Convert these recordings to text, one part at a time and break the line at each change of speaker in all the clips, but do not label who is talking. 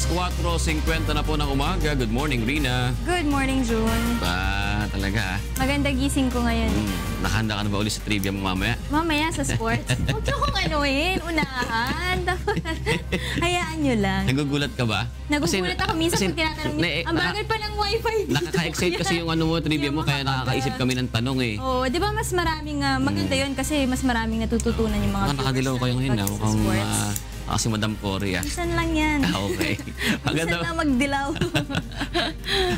4:50 na po ng umaga. Good morning, Rina.
Good morning, June.
Talaga.
Maganda gising ko ngayon.
Nakahanda ka na ba ulit sa trivia mo mamaya?
Mamaya sa sports. Huwag niyo kong anuhin, unahan. Hayaan niyo lang.
Nagugulat ka ba?
Nagugulat ako minsan pag tinatanong niyo, ang bagal pa ng wifi dito.
Nakaka-excite kasi yung trivia mo, kaya nakakaisip kami ng tanong eh.
Oo, di ba mas maraming, maganda yun kasi mas maraming natututunan yung mga viewers.
Nakadilaw kayo ngayon na
sa
mukhang
sports.
kasi Madam Cory ah.
Minsan lang yan.
Okay.
Minsan lang magdilaw.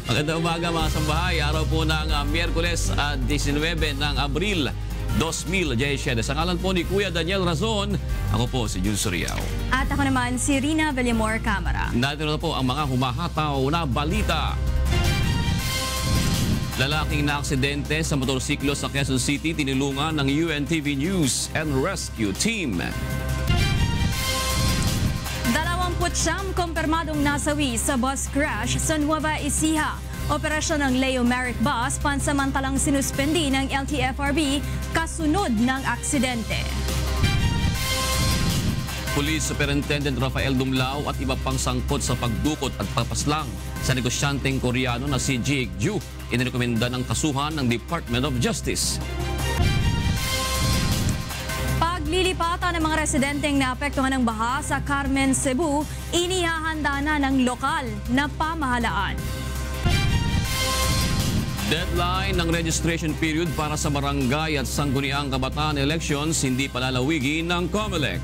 Magandang umaga mga sambahay. Araw po ng Miyerkules 19 ng Abril 2017. Sa ngalan po ni Kuya Daniel Razon, ako po si Jun Suriao.
At ako naman si Rina Villamor Camara.
Narito na po ang mga humahataw na balita. Lalaking na-aksidente sa motorsiklo sa Quezon City tinulungan ng UNTV News and Rescue Team.
29 kumpirmadong nasawi sa bus crash sa Nueva Ecija. Operasyon ng Leo Merrick Bus pansamantalang sinuspendi ng LTFRB kasunod ng aksidente.
Police Superintendent Rafael Dumlao at iba pang sangkot sa pagdukot at papaslang sa negosyanteng Koreano na si Jake Ju inirekomenda ng kasuhan ng Department of Justice.
Paglilipatan ng mga residenteng naapektuhan ng baha sa Carmen, Cebu, inihahanda na ng lokal na pamahalaan.
Deadline ng registration period para sa barangay at sangguniang kabataan elections hindi palalawigin ng COMELEC.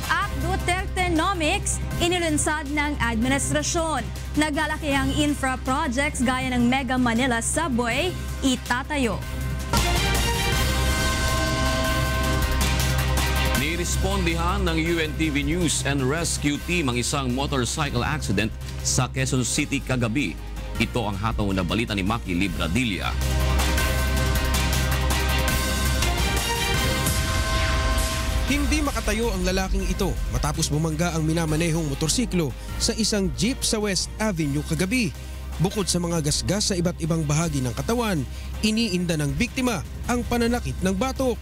At Dutertenomics, inilunsad ng administrasyon. Naglalakihang infra projects gaya ng Mega Manila Subway itatayo.
Nirespondihan ng UNTV News and Rescue Team ang isang motorcycle accident sa Quezon City kagabi. Ito ang hataw na balita ni Maki Libradilla.
Hindi makatayo ang lalaking ito matapos bumangga ang minamanehong motorsiklo sa isang jeep sa West Avenue kagabi. Bukod sa mga gasgas sa iba't ibang bahagi ng katawan, iniinda ng biktima ang pananakit ng batok.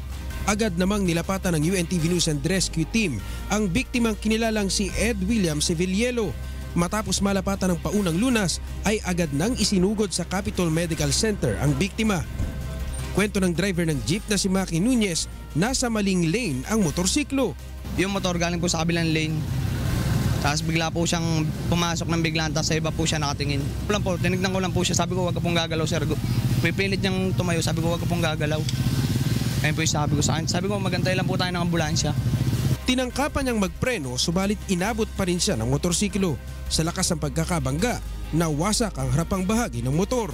Agad namang nilapatan ng UNTV News and Rescue Team ang biktimang kinilalang si Ed William Sevillelo. Matapos malapatan ng paunang lunas ay agad nang isinugod sa Capitol Medical Center ang biktima. Kwento ng driver ng jeep na si Maki Nunez, nasa maling lane ang motorsiklo.
Yung motor galing po sa kabilang lane. Tapos bigla po siyang pumasok ng biglaan, tapos sa iba po siya nakatingin. Tinignan ko lang po siya, sabi ko wag ka pong gagalaw sir. Pipilit niyang tumayo, sabi ko wag ka pong gagalaw. Ayun po yung sabi ko sa akin. Sabi ko magantay lang po tayo ng ambulansya.
Tinangkapan niyang magpreno subalit inabot pa rin siya ng motorsiklo. Sa lakas ng pagkakabangga, nawasak ang harapang bahagi ng motor.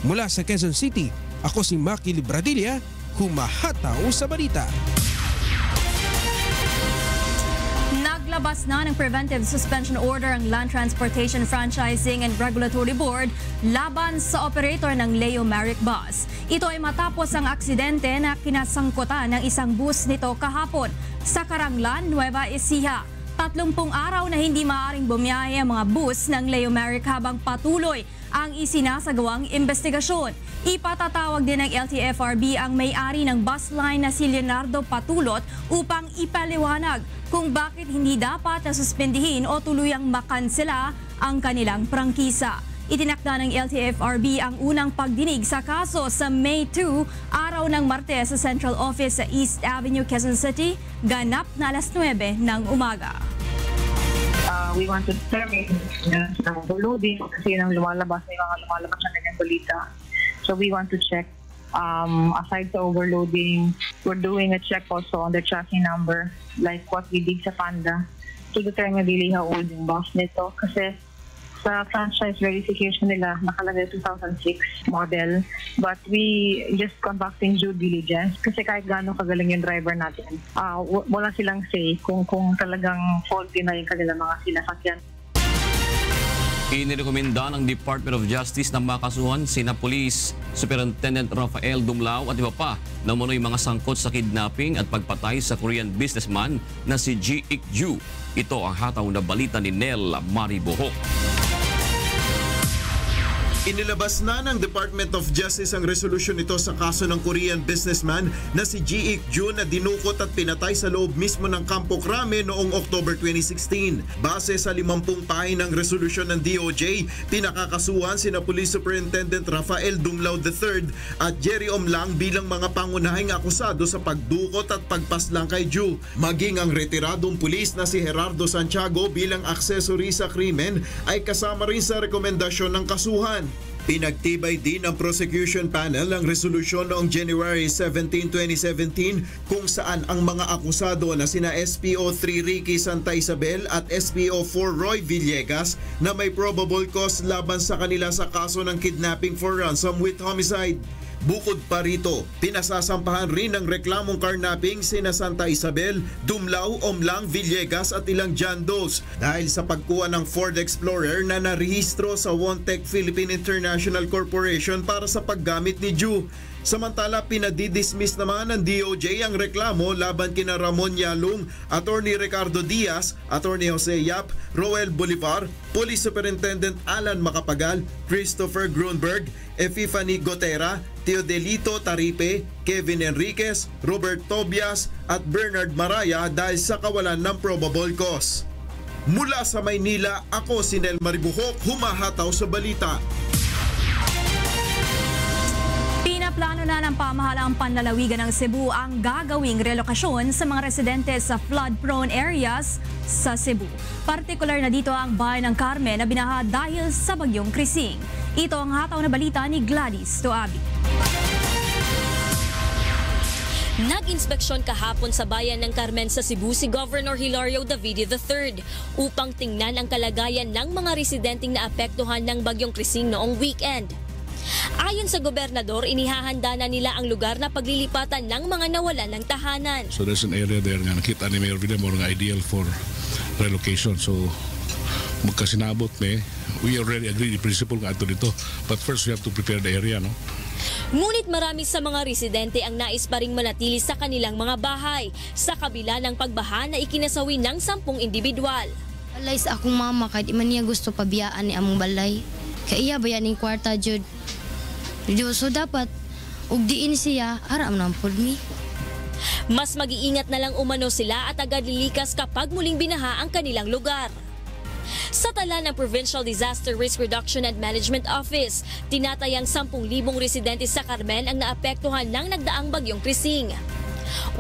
Mula sa Quezon City, ako si Maki Libradilla, humahataw sa balita.
Naglabas na ng preventive suspension order ang Land Transportation Franchising and Regulatory Board laban sa operator ng Leo Merrick Bus. Ito ay matapos ang aksidente na kinasangkutan ng isang bus nito kahapon sa Caranglan, Nueva Ecija. 30 araw na hindi maaaring bumiyahe ang mga bus ng Leo Merrick habang patuloy ang isinasagawang investigasyon. Ipatatawag din ng LTFRB ang may-ari ng bus line na si Leonardo Patulot upang ipaliwanag kung bakit hindi dapat na suspendihin o tuluyang makansela ang kanilang prangkisa. Itinakda ng LTFRB ang unang pagdinig sa kaso sa May 2, araw ng Martes sa Central Office sa East Avenue, Quezon City, ganap na alas 9 ng umaga.
We want to determine ng overloading kasi nang lumalabas na ganyan balita. So we want to check, aside sa overloading, we're doing a check also on the tracking number like what we did sa Panda to determine really how old yung bus nito. Kasi sa franchise verification nila, nakalagay 2006 model. But we just conducting due diligence. Kasi kahit gaano kagaling yung driver natin, wala silang say kung talagang faulty na yung kanilang mga sinasakyan.
Inirekomenda ng Department of Justice na makasuhan sina Police Superintendent Rafael Dumlao at iba pa na umunoy mga sangkot sa kidnapping at pagpatay sa Korean businessman na si Jake Ju. Ito ang hataw na balita ni Nel Maribohok.
Inilabas na ng Department of Justice ang resolusyon nito sa kaso ng Korean businessman na si Ji Ik-ju na dinukot at pinatay sa loob mismo ng Campo Crame noong October 2016. Base sa 50 pahinang resolusyon ng DOJ, pinakakasuhan sina Police Superintendent Rafael Dumlao III at Jerry Omlang bilang mga pangunahing akusado sa pagdukot at pagpaslang kay Ju. Maging ang retiradong pulis na si Gerardo Santiago bilang accessory sa krimen ay kasama rin sa rekomendasyon ng kasuhan. Pinagtibay din ng prosecution panel ang resolusyon noong January 17, 2017 kung saan ang mga akusado na sina SPO3 Ricky Santa Isabel at SPO4 Roy Villegas na may probable cause laban sa kanila sa kaso ng kidnapping for ransom with homicide. Bukod pa rito, pinasasampahan rin ng reklamong carnapping sina Santa Isabel, Dumlao, Omlang, Villegas at ilang John Does dahil sa pagkuha ng Ford Explorer na narehistro sa Wontech Philippine International Corporation para sa paggamit ni Ju. Samantala, pinadidismiss naman ng DOJ ang reklamo laban kina Ramon Yalung, Attorney Ricardo Diaz, Attorney Jose Yap, Roel Bolivar, Police Superintendent Alan Macapagal, Christopher Grunberg, Epifany Gotera, Teodelito Taripe, Kevin Enriquez, Robert Tobias at Bernard Maraya dahil sa kawalan ng probable cause. Mula sa Maynila, ako si Nel Maribuhok, humahataw sa balita.
Plano na ng pamahalaang panlalawigan ng Cebu ang gagawing relokasyon sa mga residente sa flood-prone areas sa Cebu. Partikular na dito ang bayan ng Carmen na binaha dahil sa bagyong Krising. Ito ang hataw na balita ni Gladys Toabi.
Nag-inspeksyon kahapon sa bayan ng Carmen sa Cebu si Governor Hilario Davidio III upang tingnan ang kalagayan ng mga residenteng naapektuhan ng bagyong Krising noong weekend. Ayon sa gobernador, inihahanda na nila ang lugar na paglilipatan ng mga nawalan ng tahanan.
So there's an area there nga nakita ni Mayor Villa more nga ideal for relocation. So magkasinabot ni, we already agreed the principle nga ato dito. But first we have to prepare the area, no?
Ngunit marami sa mga residente ang nais pa ring manatili sa kanilang mga bahay sa kabila ng pagbaha na ikinasawi ng 10 individual.
Balay sa akong mama kay di man niya gusto pabiyaan ni among balay. Kaya iya bayaning kwarta jud. So dapat ug diin siya aram nang pod mi.
Mas mag-iingat na lang umano sila at agad lilikas kapag muling binaha ang kanilang lugar. Sa tala ng Provincial Disaster Risk Reduction and Management Office, tinatayang 10,000 residente sa Carmen ang naapektuhan ng nagdaang bagyong Krising.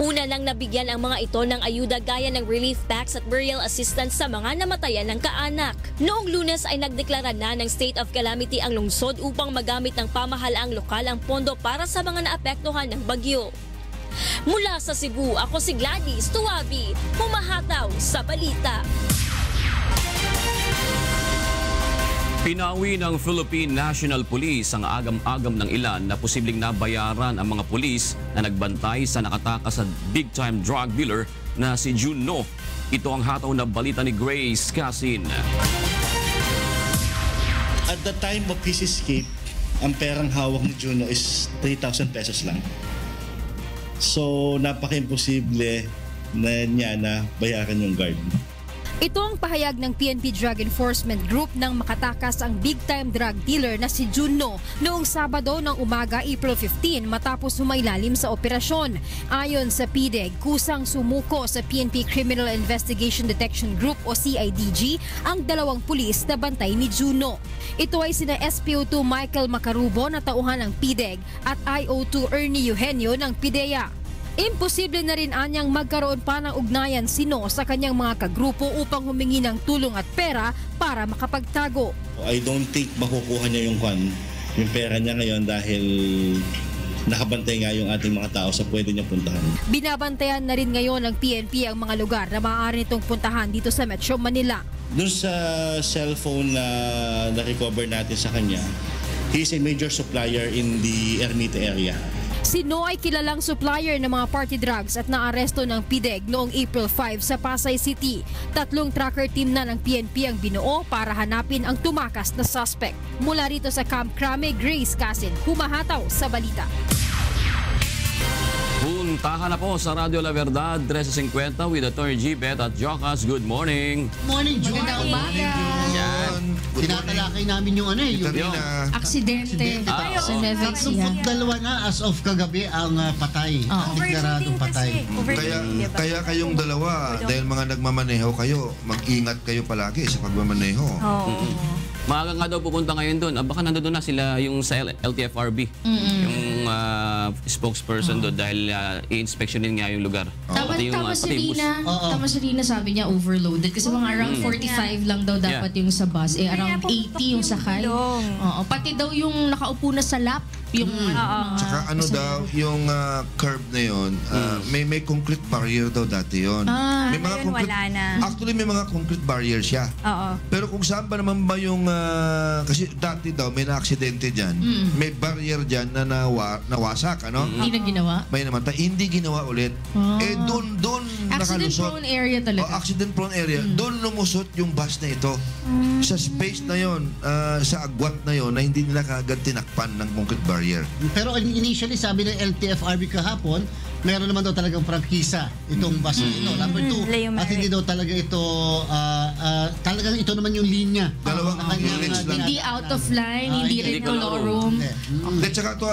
Una nang nabigyan ang mga ito ng ayuda gaya ng relief packs at burial assistance sa mga namatayan ng kaanak. Noong Lunes ay nagdeklara na ng state of calamity ang lungsod upang magamit ng pamahalaang lokal ang pondo para sa mga naapektuhan ng bagyo. Mula sa Cebu, ako si Gladys Tuabi, humahataw sa balita.
Pinawi ng Philippine National Police ang agam-agam ng ilan na posibleng nabayaran ang mga pulis na nagbantay sa nakatakas sa big-time drug dealer na si Jun No. Ito ang hataw na balita ni Grace Casin.
At the time of his escape, ang perang hawak ni Juno is 3,000 pesos lang. So, napaka-imposible na niya na bayaran yung guard.
Ito ang pahayag ng PNP Drug Enforcement Group nang makatakas ang big-time drug dealer na si Jun No noong Sabado ng umaga April 15 matapos humailalim sa operasyon. Ayon sa PDEG, kusang sumuko sa PNP Criminal Investigation Detection Group o CIDG ang 2 pulis na bantay ni Jun No. Ito ay sina SPO2 Michael Macarubo na tauhan ng PDEG at IO2 Ernie Eugenio ng PIDEA. Imposible na rin anyang magkaroon pa ng ugnayan si No sa kanyang mga kagrupo upang humingi ng tulong at pera para makapagtago.
I don't think makukuha niya yung pera niya ngayon dahil nakabantay nga yung ating mga tao sa pwede niya puntahan.
Binabantayan na rin ngayon ng PNP ang mga lugar na maaari nitong puntahan dito sa Metro Manila.
Doon sa cellphone na na-recover natin sa kanya, he is a major supplier in the Ermita area.
Si No ay kilalang supplier ng mga party drugs at naaresto ng PDEG noong April 5 sa Pasay City. 3 tracker team na ng PNP ang binuo para hanapin ang tumakas na suspect. Mula rito sa Camp Crame, Grace Casin, humahataw sa balita.
Puntahan na po sa Radio La Verdad, 13:50 with Attorney G. Bet at Jocas. Good morning.
Morning, June.
Magandang umaga.
Yan.
Tinatalakay namin yung yung
Aksidente sa Nueva Ecija.
32 na as of kagabi ang patay. Deklaradong patay.
Kaya kayong dalawa, dahil mga nagmamaneho kayo, mag-ingat kayo palagi sa pagmamaneho.
Maaga nga daw pupunta ngayon doon. Baka nandoon na sila yung sa LTFRB. Yung spokesperson doon dahil i-inspectionin nga yung lugar.
Tama si Rina, sabi niya overloaded kasi mga around 45 lang daw dapat yung sa bus. Around 80 yung sakay. Pati daw yung nakaupo na sa lap.
Tsaka daw, yung curb na yun, may concrete barrier daw dati yun. Actually, may mga concrete barrier siya. Pero kung saan pa naman ba yung, kasi dati daw, may na-aksidente dyan. May barrier dyan na nawasak, ano?
Hindi na ginawa?
May namatay. Hindi ginawa ulit. Doon nakalusot.
Accident-prone area talaga.
Accident-prone area. Doon lumusot yung bus na ito. Sa space na yon, sa agwat na yon, na hindi nila kagad tinakpan ng concrete barrier.
Pero initially, sabi ng LTFRB kahapon, meron naman daw talagang prangkisa itong bus na ito. Number 2, at hindi daw talaga ito, talagang ito naman yung linya.
Dalawang units lang.
Hindi out of line, hindi rin color room.
At saka ito,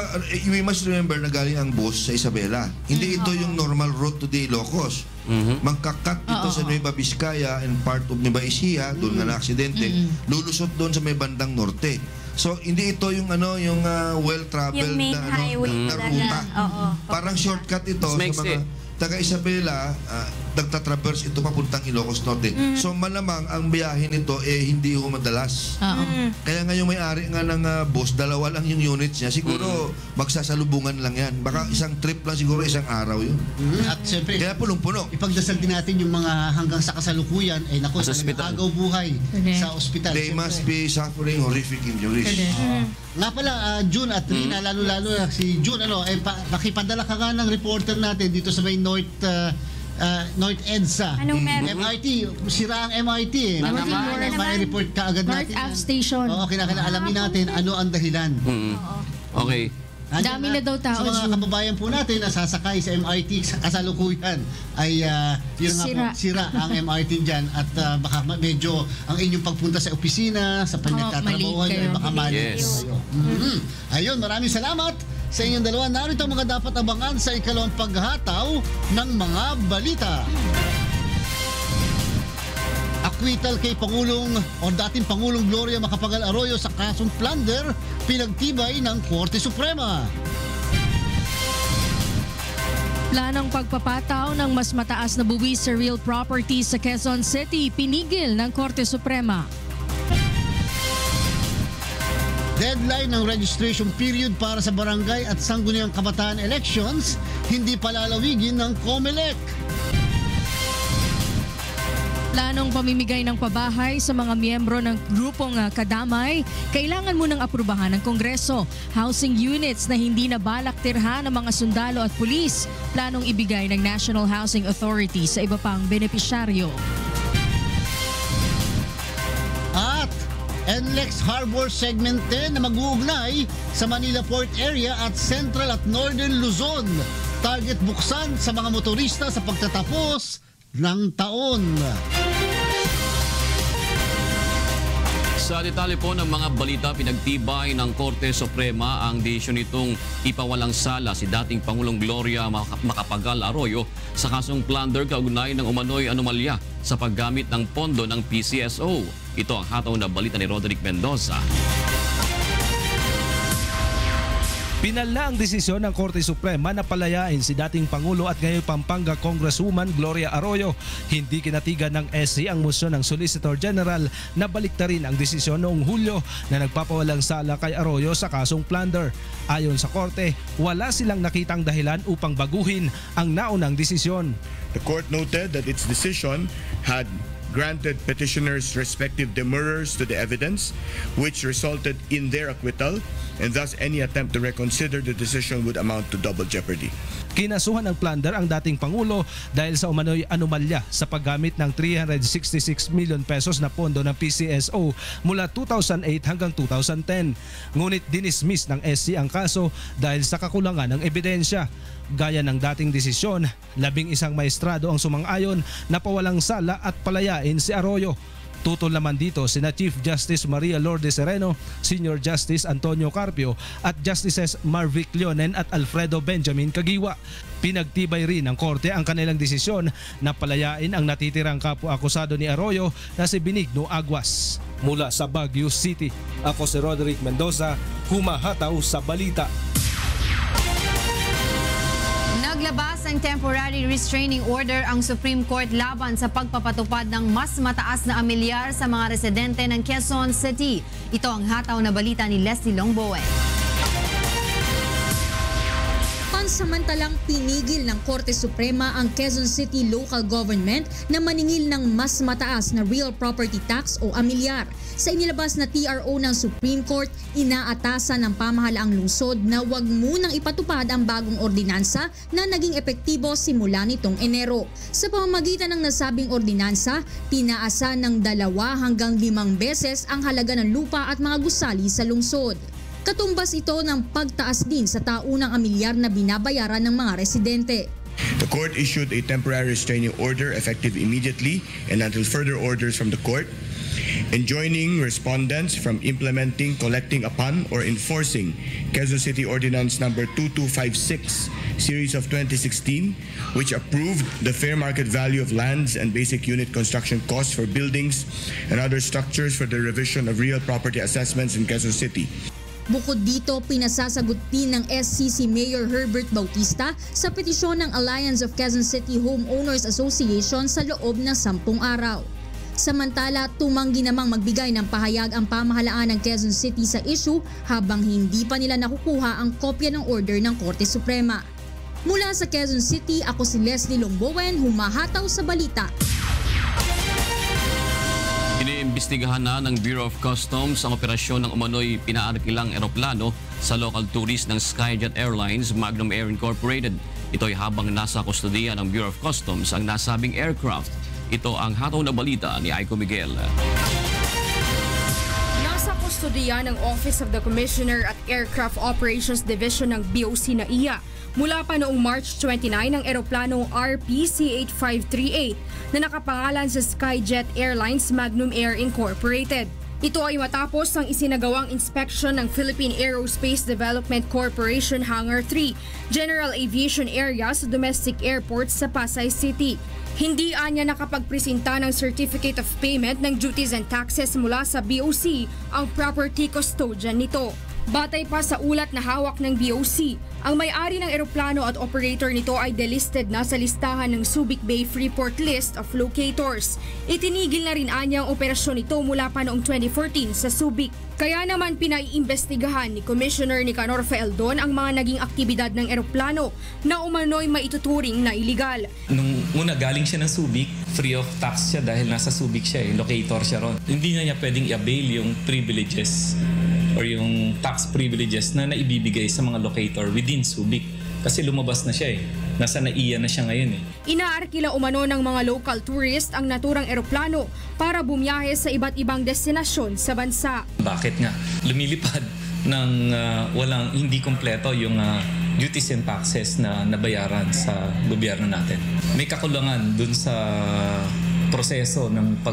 we must remember na galing ang bus sa Isabela. Hindi ito yung normal route to the Ilocos. Magkakat ito sa Nueva Vizcaya and part of Nueva Ecija, doon nga na-aksidente, lulusot doon sa may bandang norte. So hindi ito yung yung well-traveled na ruta. Parang shortcut ito sa mga taga Isabela, nagtatraverse ito papuntang Ilocos Norte. So malamang ang biyahe nito hindi madalas. Kaya nga yung may-ari nga ng bus, dalawa lang yung units niya. Siguro magsasalubungan lang yan. Baka isang trip lang siguro, isang araw yun.
At siyempre,
kaya punong-puno.
Ipagdasal din natin yung mga hanggang sa kasalukuyan, naku, agaw buhay sa ospital.
They must be suffering horrific injuries.
Nga pala, June at Rina, lalo-lalo si June, pakipadala ka nga ng reporter natin dito sa may North EDSA.
Anong meron?
MIT, sira ang MIT May report ka agad natin.
North Ave Station.
Alamin natin ano ang dahilan.
Okay.
Dami na daw tao.
Sa mga kababayan po natin na sasakay sa MIT sa kasalukuyan ay sira ang MIT dyan at baka medyo ang inyong pagpunta sa opisina, sa pinagtatrabahuan ay baka mali. Ayun, maraming salamat sa inyong dalawa. Narito ang mga dapat abangan sa ikalawang paghataw ng mga balita. Akwital kay dating Pangulong Gloria Macapagal Arroyo sa kasong plunder, pinagtibay ng Korte Suprema.
Planong pagpapataw ng mas mataas na buwis sa real property sa Quezon City, pinigil ng Korte Suprema.
Deadline ng registration period para sa barangay at sangguniang kabataan elections, hindi palalawigin ng COMELEC.
Planong pamimigay ng pabahay sa mga miyembro ng grupong kadamay, kailangan munang aprubahan ng Kongreso. Housing units na hindi na balak tirhan ng mga sundalo at pulis, planong ibigay ng National Housing Authority sa iba pang benepisyaryo.
At NLEX Harbor Segment 10 na mag-uugnay sa Manila Port Area at Central at Northern Luzon. Target buksan sa mga motorista sa pagtatapos ng taon.
Sa detalye po ng mga balita, pinagtibay ng Korte Suprema ang desisyon nitong ipawalang sala si dating Pangulong Gloria Macapagal Arroyo sa kasong plunder kaugnay ng umano'y anomalya sa paggamit ng pondo ng PCSO. Ito ang hataw na balita ni Roderick Mendoza.
Pinalna ang desisyon ng Korte Suprema na palayain si dating Pangulo at ngayon Pampanga Congresswoman Gloria Arroyo. Hindi kinatigan ng SC ang motion ng Solicitor General na baliktarin ang desisyon noong Hulyo na nagpapawalang sala kay Arroyo sa kasong plunder. Ayon sa Korte, wala silang nakitang dahilan upang baguhin ang naunang desisyon.
The court noted that its decision had granted petitioners respective demurrers to the evidence, which resulted in their acquittal, and thus any attempt to reconsider the decision would amount to double jeopardy.
Kinasuhan ng plunder ang dating Pangulo dahil sa umano'y anomalya sa paggamit ng 366 million pesos na pondo ng PCSO mula 2008 hanggang 2010. Ngunit dinismiss ng SC ang kaso dahil sa kakulangan ng ebidensya. Gaya ng dating desisyon, 11 maestrado ang sumang-ayon na pawalang sala at palayain si Arroyo. Tutol naman dito sina Chief Justice Maria Lourdes Sereno, Senior Justice Antonio Carpio at Justices Marvic Leonen at Alfredo Benjamin Caguiwa. Pinagtibay rin ng korte ang kanilang desisyon na palayain ang natitirang kapwa-akusado ni Arroyo na si Benigno Aguas. Mula sa Baguio City, ako si Roderick Mendoza, humahataw sa balita.
Naglabas ng temporary restraining order ang Supreme Court laban sa pagpapatupad ng mas mataas na amilyar sa mga residente ng Quezon City. Ito ang hataw na balita ni Leslie Longbowen.
Pansamantalang pinigil ng Korte Suprema ang Quezon City Local Government na maningil ng mas mataas na real property tax o amilyar. Sa inilabas na TRO ng Supreme Court, inaatasan ng pamahalaang lungsod na huwag munang ipatupad ang bagong ordinansa na naging epektibo simula nitong Enero. Sa pamamagitan ng nasabing ordinansa, tinaasan ng 2 hanggang 5 beses ang halaga ng lupa at mga gusali sa lungsod. Katumbas ito ng pagtaas din sa taunang amilyar na binabayaran ng mga residente.
The court issued a temporary restraining order effective immediately and until further orders from the court, enjoining respondents from implementing, collecting upon, or enforcing Quezon City Ordinance Number 2256, Series of 2016, which approved the fair market value of lands and basic unit construction costs for buildings and other structures for the revision of real property assessments in Quezon City.
Bukod dito, pinasasagot din ng SCC Mayor Herbert Bautista sa petisyon ng Alliance of Quezon City Homeowners Association sa loob ng 10 araw. Samantala, tumanggi namang magbigay ng pahayag ang pamahalaan ng Quezon City sa issue habang hindi pa nila nakukuha ang kopya ng order ng Korte Suprema. Mula sa Quezon City, ako si Leslie Longbowen, humahataw sa balita.
Iniimbestigahan na ng Bureau of Customs ang operasyon ng umano'y pinaarkilang eroplano sa local tourist ng Skyjet Airlines Magnum Air Incorporated. Ito'y habang nasa kustodiya ng Bureau of Customs ang nasabing aircraft. Ito ang hataw na balita ni Aiko Miguel.
Nasa kustodiya ng Office of the Commissioner at Aircraft Operations Division ng BOC NAIA mula pa noong March 29 ang eroplanong RPC-8538 na nakapangalan sa Skyjet Airlines Magnum Air Incorporated. Ito ay matapos ang isinagawang inspeksyon ng Philippine Aerospace Development Corporation Hangar 3, General Aviation Area sa domestic airports sa Pasay City. Hindi anya nakapagpresenta ng Certificate of Payment ng Duties and Taxes mula sa BOC ang property custodian nito. Batay pa sa ulat na hawak ng BOC, ang may-ari ng eroplano at operator nito ay delisted na sa listahan ng Subic Bay Freeport List of Locators. Itinigil na rin anya ang operasyon nito mula pa noong 2014 sa Subic. Kaya naman pinaiimbestigahan ni Commissioner Nicanor Faeldon ang mga naging aktibidad ng eroplano na umano'y maituturing na iligal.
Nung una galing siya ng Subic, free of tax siya dahil nasa Subic siya, locator siya ron. Hindi na niya pwedeng i-avail yung privileges or yung tax privileges na naibibigay sa mga locator within Subic. Kasi lumabas na siya Nasa NAIA na siya ngayon
Inaarkila umano ng mga local tourist ang naturang eroplano para bumiyahe sa iba't ibang destinasyon sa bansa.
Bakit nga? Lumilipad ng walang hindi kompleto yung duties and taxes na nabayaran sa gobyerno natin. May kakulangan dun sa proseso ng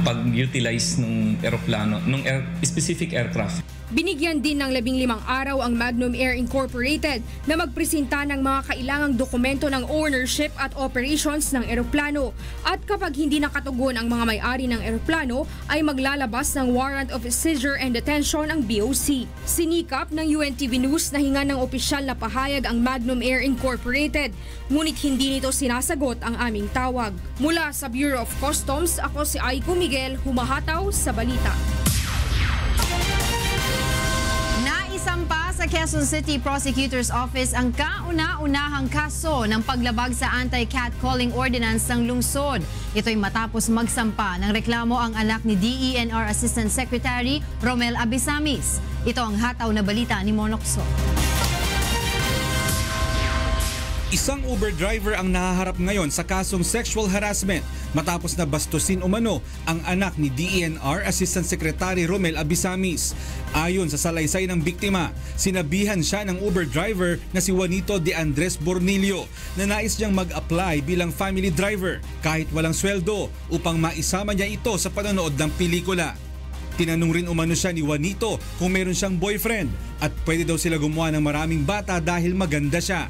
pag-utilize ng eroplano, ng specific aircraft.
Binigyan din ng 15 araw ang Magnum Air Incorporated na magpresenta ng mga kailangang dokumento ng ownership at operations ng eroplano. At kapag hindi nakatugon ang mga may-ari ng eroplano, ay maglalabas ng warrant of seizure and detention ang BOC. Sinikap ng UNTV News na hinga ng opisyal na pahayag ang Magnum Air Incorporated, ngunit hindi nito sinasagot ang aming tawag. Mula sa Bureau of Customs, ako si Aiko Miguel, humahataw sa balita.
Naisampa sa Quezon City Prosecutor's Office ang kauna-unahang kaso ng paglabag sa anti-catcalling ordinance ng lungsod. Ito'y matapos magsampa ng reklamo ang anak ni DENR Assistant Secretary Romel Abisamis. Ito ang hataw na balita ni Monokso.
Isang Uber driver ang nahaharap ngayon sa kasong sexual harassment matapos na bastusin umano ang anak ni DENR Assistant Secretary Romel Abisamis. Ayon sa salaysay ng biktima, sinabihan siya ng Uber driver na si Juanito de Andres Bornilio na nais niyang mag-apply bilang family driver kahit walang sweldo upang maisama niya ito sa panonood ng pelikula. Tinanong rin umano siya ni Juanito kung meron siyang boyfriend at pwede daw sila gumawa ng maraming bata dahil maganda siya.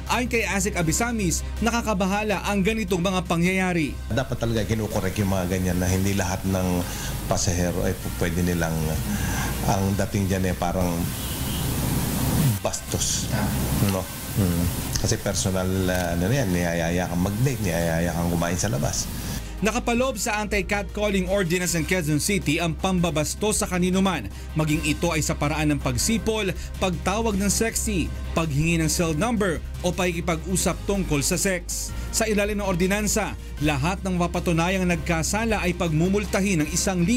Ayon kay Asik Abisamis, nakakabahala ang ganitong mga pangyayari.
Dapat talaga kinukorek yung mga ganyan na hindi lahat ng pasahero ay pwede nilang ang dating dyan parang bastos. No? Kasi personal niyayaya kang mag-date, niyayaya kang kumain sa labas.
Nakapaloob sa Anti-Catcalling Ordinance ng Quezon City ang pambabastos sa kanino man, maging ito ay sa paraan ng pagsipol, pagtawag ng sexy, paghingi ng cell number o pakikipag-usap tungkol sa sex. Sa ilalim ng ordinansa, lahat ng mapatunayang nagkasala ay pagmumultahin ng 1,000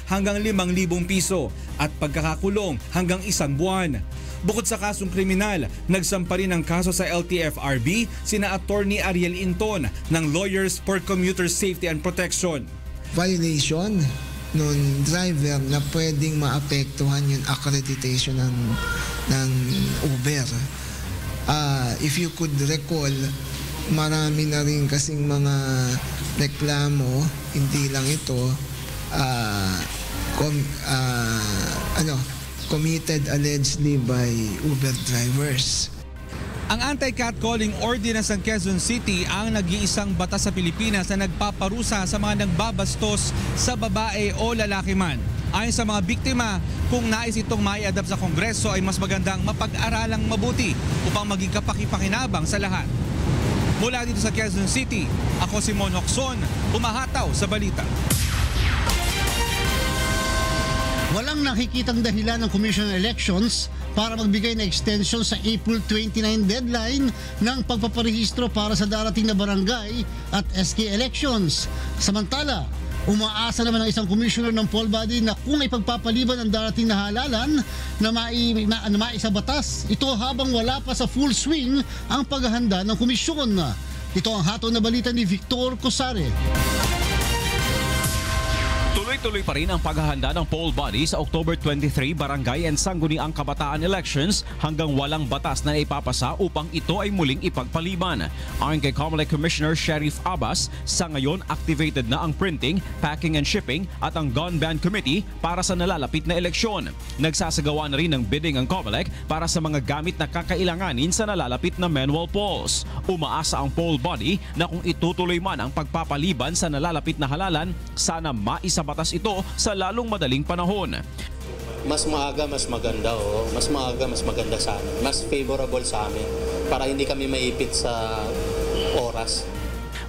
hanggang 5,000 piso at pagkakakulong hanggang 1 buwan. Bukod sa kasong kriminal, nagsampa rin ng kaso sa LTFRB sina Attorney Ariel Inton ng Lawyers for Commuter Safety and Protection.
Violation ng driver na pwedeng maapektuhan yung accreditation ng Uber. If you could recall, marami na rin kasing mga reklamo, hindi lang ito, committed allegedly by Uber drivers.
Ang Anti-Catcalling Ordinance ng Quezon City ang nag-iisang batas sa Pilipinas na nagpaparusa sa mga nagbabastos sa babae o lalaki man. Ayon sa mga biktima, kung nais itong mai-adapt sa Kongreso ay mas magandang mapag-aralang mabuti upang maging kapaki-pakinabang sa lahat. Mula dito sa Quezon City, ako si Mon Hocson, humahataw sa balita.
Walang nakikitang dahilan ng Commission on Elections para magbigay ng extension sa April 29 deadline ng pagpaparehistro para sa darating na barangay at SK elections. Samantala, umaasa naman ang isang commissioner ng poll body na kung ipagpapaliban ang darating na halalan na maisabatas, ito habang wala pa sa full swing ang paghahanda ng komisyon. Ito ang hatol na balita ni Victor Cosare.
Tuloy-tuloy pa rin ang paghahanda ng poll body sa October 23 Barangay and Sangguniang Kabataan Elections hanggang walang batas na ipapasa upang ito ay muling ipagpaliban. Ayon kay COMELEC Commissioner Sheriff Abbas, sa ngayon activated na ang printing, packing and shipping at ang gun ban committee para sa nalalapit na eleksyon. Nagsasagawa na rin ng bidding ang COMELEC para sa mga gamit na kakailanganin sa nalalapit na manual polls. Umaasa ang poll body na kung itutuloy man ang pagpapaliban sa nalalapit na halalan, sana maisabatas ito sa lalong madaling panahon.
Mas maaga, mas maganda. Mas maaga, mas maganda sa amin. Mas favorable sa amin para hindi kami maipit sa oras.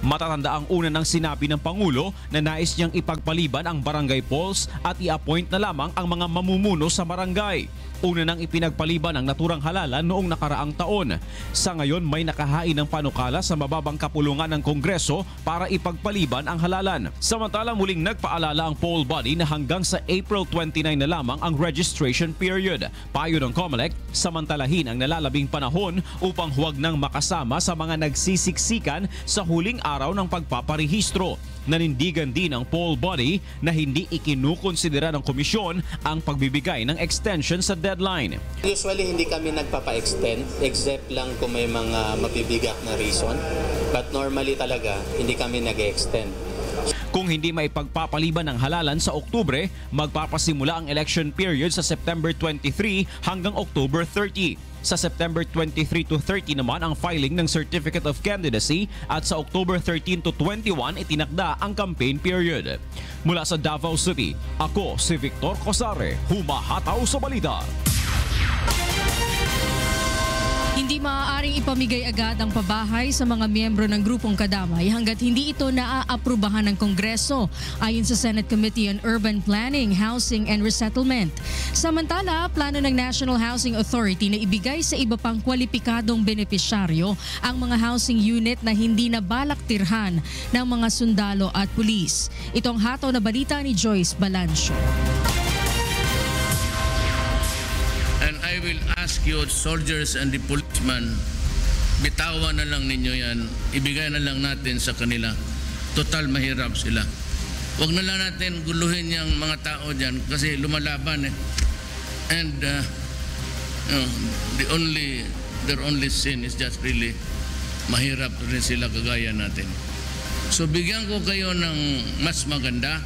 Matatanda ang una ng sinabi ng Pangulo na nais niyang ipagpaliban ang barangay polls at i-appoint na lamang ang mga mamumuno sa barangay. Una nang ipinagpaliban ang naturang halalan noong nakaraang taon. Sa ngayon may nakahain ng panukala sa mababang kapulungan ng Kongreso para ipagpaliban ang halalan. Samantala muling nagpaalala ang poll body na hanggang sa April 29 na lamang ang registration period. Payo ng COMELEC, samantalahin ang nalalabing panahon upang huwag nang makasama sa mga nagsisiksikan sa huling araw ng pagpaparehistro. Nanindigan din ang poll body na hindi ikinukonsidera ng komisyon ang pagbibigay ng extension sa deadline.
Usually hindi kami nagpapa-extend except lang kung may mga mabibigat na reason. But normally talaga hindi kami nag-extend.
Kung hindi maipagpapaliban ng halalan sa Oktubre, magpapasimula ang election period sa September 23 hanggang October 30. Sa September 23 to 30 naman ang filing ng Certificate of Candidacy at sa October 13 to 21 itinakda ang campaign period. Mula sa Davao City, ako si Victor Cosare, humahataw sa balita.
Hindi maaaring ipamigay agad ang pabahay sa mga miyembro ng grupong kadamay hanggat hindi ito naaaprubahan ng Kongreso, ayon sa Senate Committee on Urban Planning, Housing and Resettlement. Samantala, plano ng National Housing Authority na ibigay sa iba pang kwalipikadong benepisyaryo ang mga housing unit na hindi nabalak tirhan ng mga sundalo at pulis. Itong hataw na balita ni Joyce Balancio.
And I will ask you, soldiers and the policemen,
bitawan na lang ninyo yan. Ibigay na lang natin sa kanila. Total mahirap sila. Huwag na lang natin guluhin yung mga tao dyan kasi lumalaban eh. And their only sin is just really mahirap rin sila kagaya natin. So bigyan ko kayo ng mas maganda,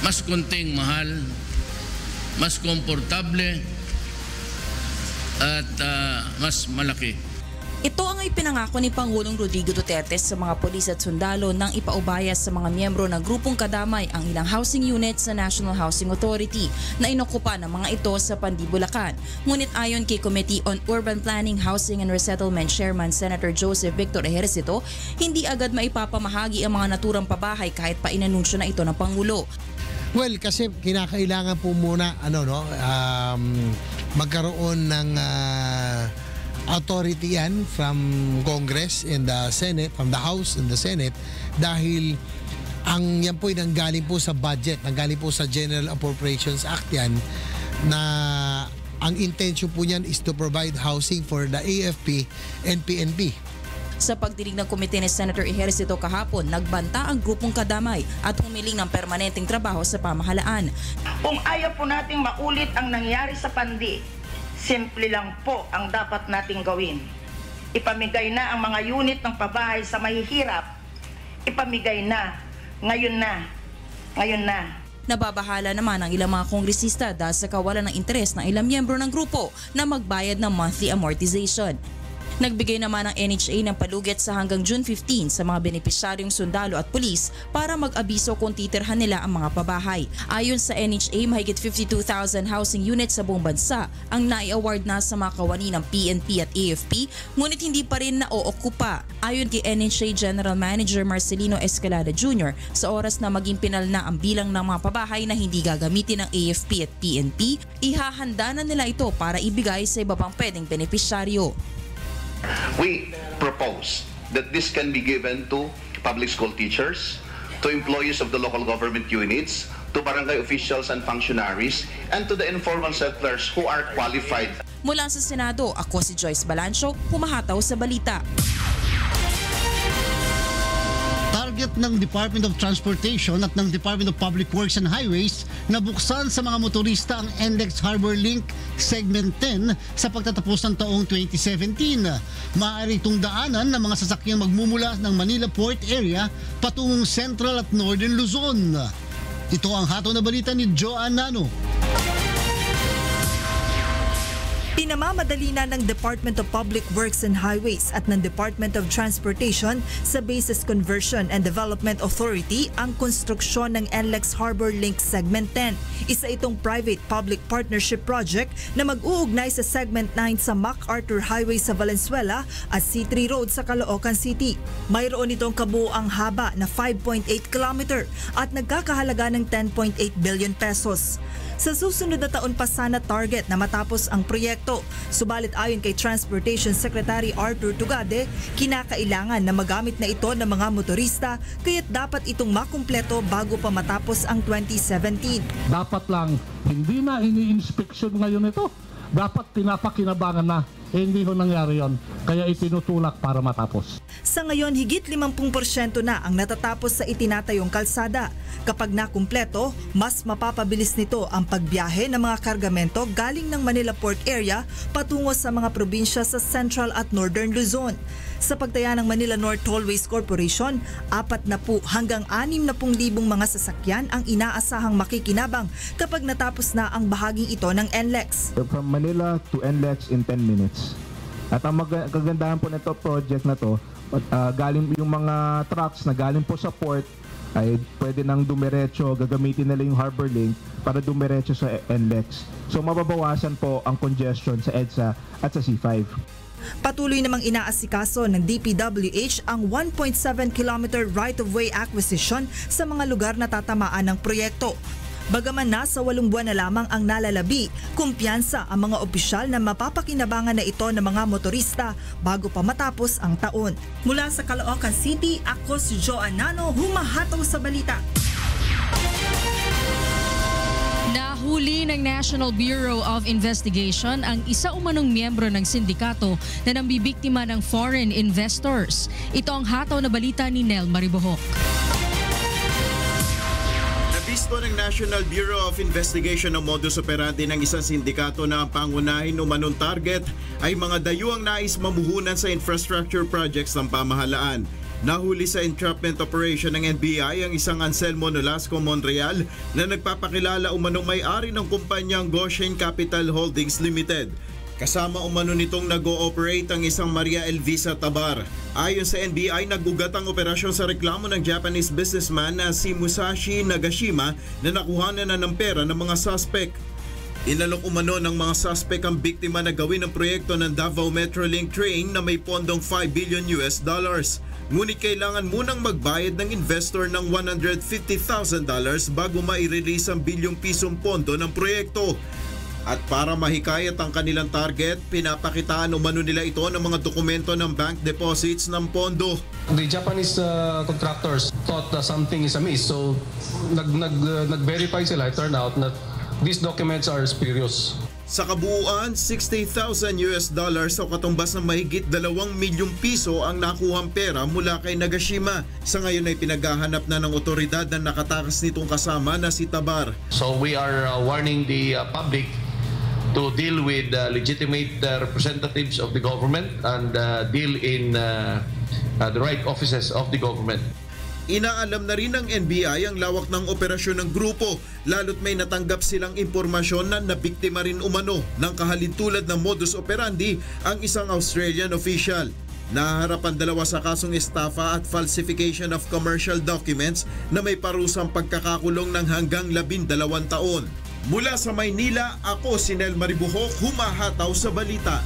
mas konting mahal, mas komportable at mas malaki.
Ito ang ipinangako ni Pangulong Rodrigo Duterte sa mga pulis at sundalo nang ipaubaya sa mga miyembro ng grupong kadamay ang ilang housing units sa National Housing Authority na inokupa ng mga ito sa Pandibulacan. Ngunit ayon kay Committee on Urban Planning, Housing and Resettlement Chairman Senator Joseph Victor Ejercito, hindi agad maipapamahagi ang mga naturang pabahay kahit pa inanunsyo na ito ng Pangulo.
Well, kasi kinakailangan po muna magkaroon ng authority yan from Congress and the Senate, from the House and the Senate, dahil yan po ay nanggaling po sa budget, nanggaling po sa General Appropriations Act yan, na ang intention po niyan is to provide housing for the AFP and PNP.
Sa pagdinig ng komite ni Senator Ejercito kahapon, nagbanta ang grupong kadamay at humiling ng permanenteng trabaho sa pamahalaan.
Kung ayaw po nating maulit ang nangyari sa Pandi, simple lang po ang dapat nating gawin. Ipamigay na ang mga unit ng pabahay sa mahihirap. Ipamigay na. Ngayon na. Ngayon na.
Nababahala naman ang ilang mga kongresista dahil sa kawalan ng interes ng ilang miyembro ng grupo na magbayad ng monthly amortization. Nagbigay naman ang NHA ng palugit sa hanggang June 15 sa mga benepisyaryong sundalo at pulis para mag-abiso kung titirhan nila ang mga pabahay. Ayon sa NHA, mahigit 52,000 housing units sa buong bansa ang nai-award na sa mga kawani ng PNP at AFP, ngunit hindi pa rin na-ookupa. Ayon kay NHA General Manager Marcelino Escalada Jr., sa oras na maging pinal na ang bilang ng mga pabahay na hindi gagamitin ng AFP at PNP, ihahanda na nila ito para ibigay sa iba pang pwedeng benepisyaryo.
We propose that this can be given to public school teachers, to employees of the local government units, to barangay officials and functionaries, and to the informal settlers who are qualified.
Mula sa Senado, ako si Joyce Balancho, humahataw sa balita.
Target ng Department of Transportation at ng Department of Public Works and Highways na buksan sa mga motorista ang NLEX Harbor Link Segment 10 sa pagtatapos ng taong 2017. Maaari itong daanan ng mga sasakyang magmumula ng Manila Port Area patungong Central at Northern Luzon. Ito ang hataw na balita ni Joanne Nano.
Pinamamadali na ng Department of Public Works and Highways at ng Department of Transportation sa Bases Conversion and Development Authority ang konstruksyon ng NLEX Harbor Link Segment 10. Isa itong private-public partnership project na mag-uugnay sa Segment 9 sa MacArthur Highway sa Valenzuela at C3 Road sa Caloocan City. Mayroon itong kabuuang haba na 5.8 km at nagkakahalaga ng 10.8 billion pesos. Sa susunod na taon pa sana target na matapos ang proyekto. Subalit ayon kay Transportation Secretary Arthur Tugade, kinakailangan na magamit na ito ng mga motorista kaya't dapat itong makumpleto bago pa matapos ang 2017.
Dapat lang hindi na ini-inspection ngayon ito. Dapat pinapakinabangan na. Hindi ho nangyari yon, kaya itinutulak para matapos.
Sa ngayon, higit 50% na ang natatapos sa itinatayong kalsada. Kapag nakumpleto, mas mapapabilis nito ang pagbiyahe ng mga kargamento galing ng Manila Port Area patungo sa mga probinsya sa Central at Northern Luzon. Sa pagtaya ng Manila North Tollways Corporation, 40 hanggang 60,000 mga sasakyan ang inaasahang makikinabang kapag natapos na ang bahaging ito ng NLEX.
From Manila to NLEX in 10 minutes. At ang kagandahan po nito project na to, galing yung mga trucks na galing po sa port ay pwede nang dumiretso, gagamitin nila yung Harbor Link para dumiretso sa NLEX. So mababawasan po ang congestion sa EDSA at sa C5.
Patuloy namang inaasikaso ng DPWH ang 1.7 km right-of-way acquisition sa mga lugar na tatamaan ng proyekto. Bagaman nasa 8 buwan na lamang ang nalalabi, kumpiyansa ang mga opisyal na mapapakinabangan na ito ng mga motorista bago pa matapos ang taon. Mula sa Caloocan City, ako si Joanne Nano, humahataw sa balita.
Nahuli ng National Bureau of Investigation ang isa umanong miyembro ng sindikato na nambibiktima ng foreign investors. Ito ang hataw na balita ni Nel Maribohok.
Nabisto ng National Bureau of Investigation ang modus operandi ng isang sindikato na ang pangunahin umanong target ay mga dayuang nais mamuhunan sa infrastructure projects ng pamahalaan. Nahuli sa entrapment operation ng NBI ang isang Anselmo Nolasco Monreal na nagpapakilala umanong may-ari ng kumpanyang Goshen Capital Holdings Limited. Kasama umano nitong nag-ooperate ang isang Maria Elvisa Tabar. Ayon sa NBI, nagugat ang operasyon sa reklamo ng Japanese businessman na si Musashi Nagashima na nakuhanan na ng pera ng mga suspect. Inalok umano ng mga suspect ang biktima na gawin ang proyekto ng Davao Metrolink train na may pondong $5 billion. Ngunit kailangan munang magbayad ng investor ng $150,000 bago mai-release ang bilyong pisong pondo ng proyekto. At para mahikayat ang kanilang target, pinapakitaan umano nila ito ng mga dokumento ng bank deposits ng pondo.
The Japanese contractors thought that something is amiss, so nag-verify sila. It turned out that these documents are spurious.
Sa kabuuan, $60,000 o katumbas ng mahigit 2 milyong piso ang nakuhang pera mula kay Nagashima. Sa ngayon ay pinaghahanap na ng otoridad na nakatakas nitong kasama na si Tabar.
So we are warning the public to deal with legitimate representatives of the government and deal in the right offices of the government.
Inaalam na rin ng NBI ang lawak ng operasyon ng grupo, lalo't may natanggap silang impormasyon na nabiktima rin umano ng kahalintulad ng modus operandi ang isang Australian official. Nahaharapan 2 sa kasong estafa at falsification of commercial documents na may parusang pagkakakulong ng hanggang 12 taon. Mula sa Maynila, ako si Nel Maribohok, humahataw sa balita.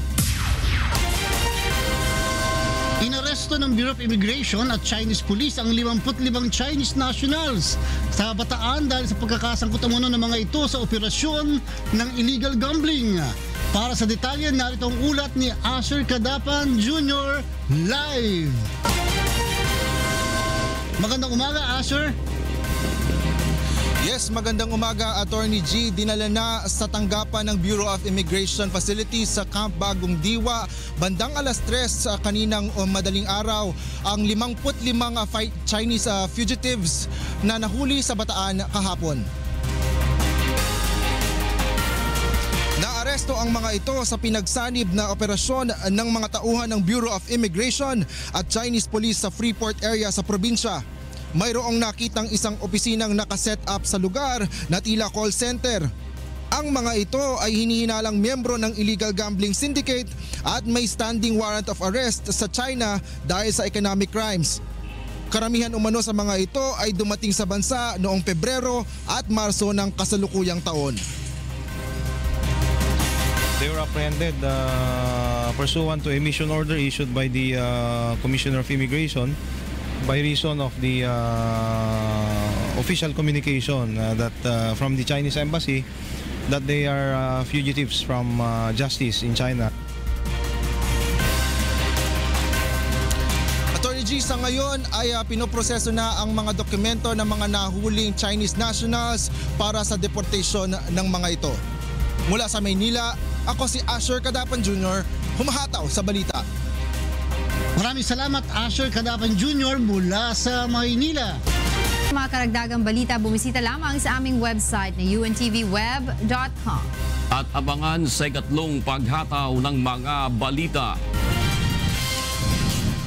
Inaresto ng Bureau of Immigration at Chinese Police ang 55 Chinese nationals sa Bataan dahil sa pagkakasangkot umano ng mga ito sa operasyon ng illegal gambling. Para sa detalye, narito ang ulat ni Asher Cadapan Jr. live. Magandang umaga, Asher.
Yes, magandang umaga, Attorney G. Dinala na sa tanggapan ng Bureau of Immigration Facilities sa Camp Bagong Diwa bandang alas 3 sa kaninang madaling araw ang 55 Chinese fugitives na nahuli sa Bataan kahapon. Naaresto ang mga ito sa pinagsanib na operasyon ng mga tauhan ng Bureau of Immigration at Chinese Police sa Freeport area sa probinsya. Mayroong nakitang isang opisinang nakaset up sa lugar na tila call center. Ang mga ito ay hinihinalang miyembro ng illegal gambling syndicate at may standing warrant of arrest sa China dahil sa economic crimes. Karamihan umano sa mga ito ay dumating sa bansa noong Pebrero at Marso ng kasalukuyang taon.
They were apprehended pursuant to a mission order issued by the Commissioner of Immigration by reason of the official communication that from the Chinese embassy that they are fugitives from justice in China.
Attorney G, sa ngayon ay pinoproseso na ang mga dokumento ng mga nahuling Chinese nationals para sa deportation ng mga ito. Mula sa Maynila, ako si Asher Cadapan Jr., humahataw sa balita.
Maraming salamat, Asher Cadapan Jr. mula sa Maynila.
Mga karagdagang balita, bumisita lamang sa aming website na untvweb.com.
At abangan sa ikatlong paghataw ng mga balita.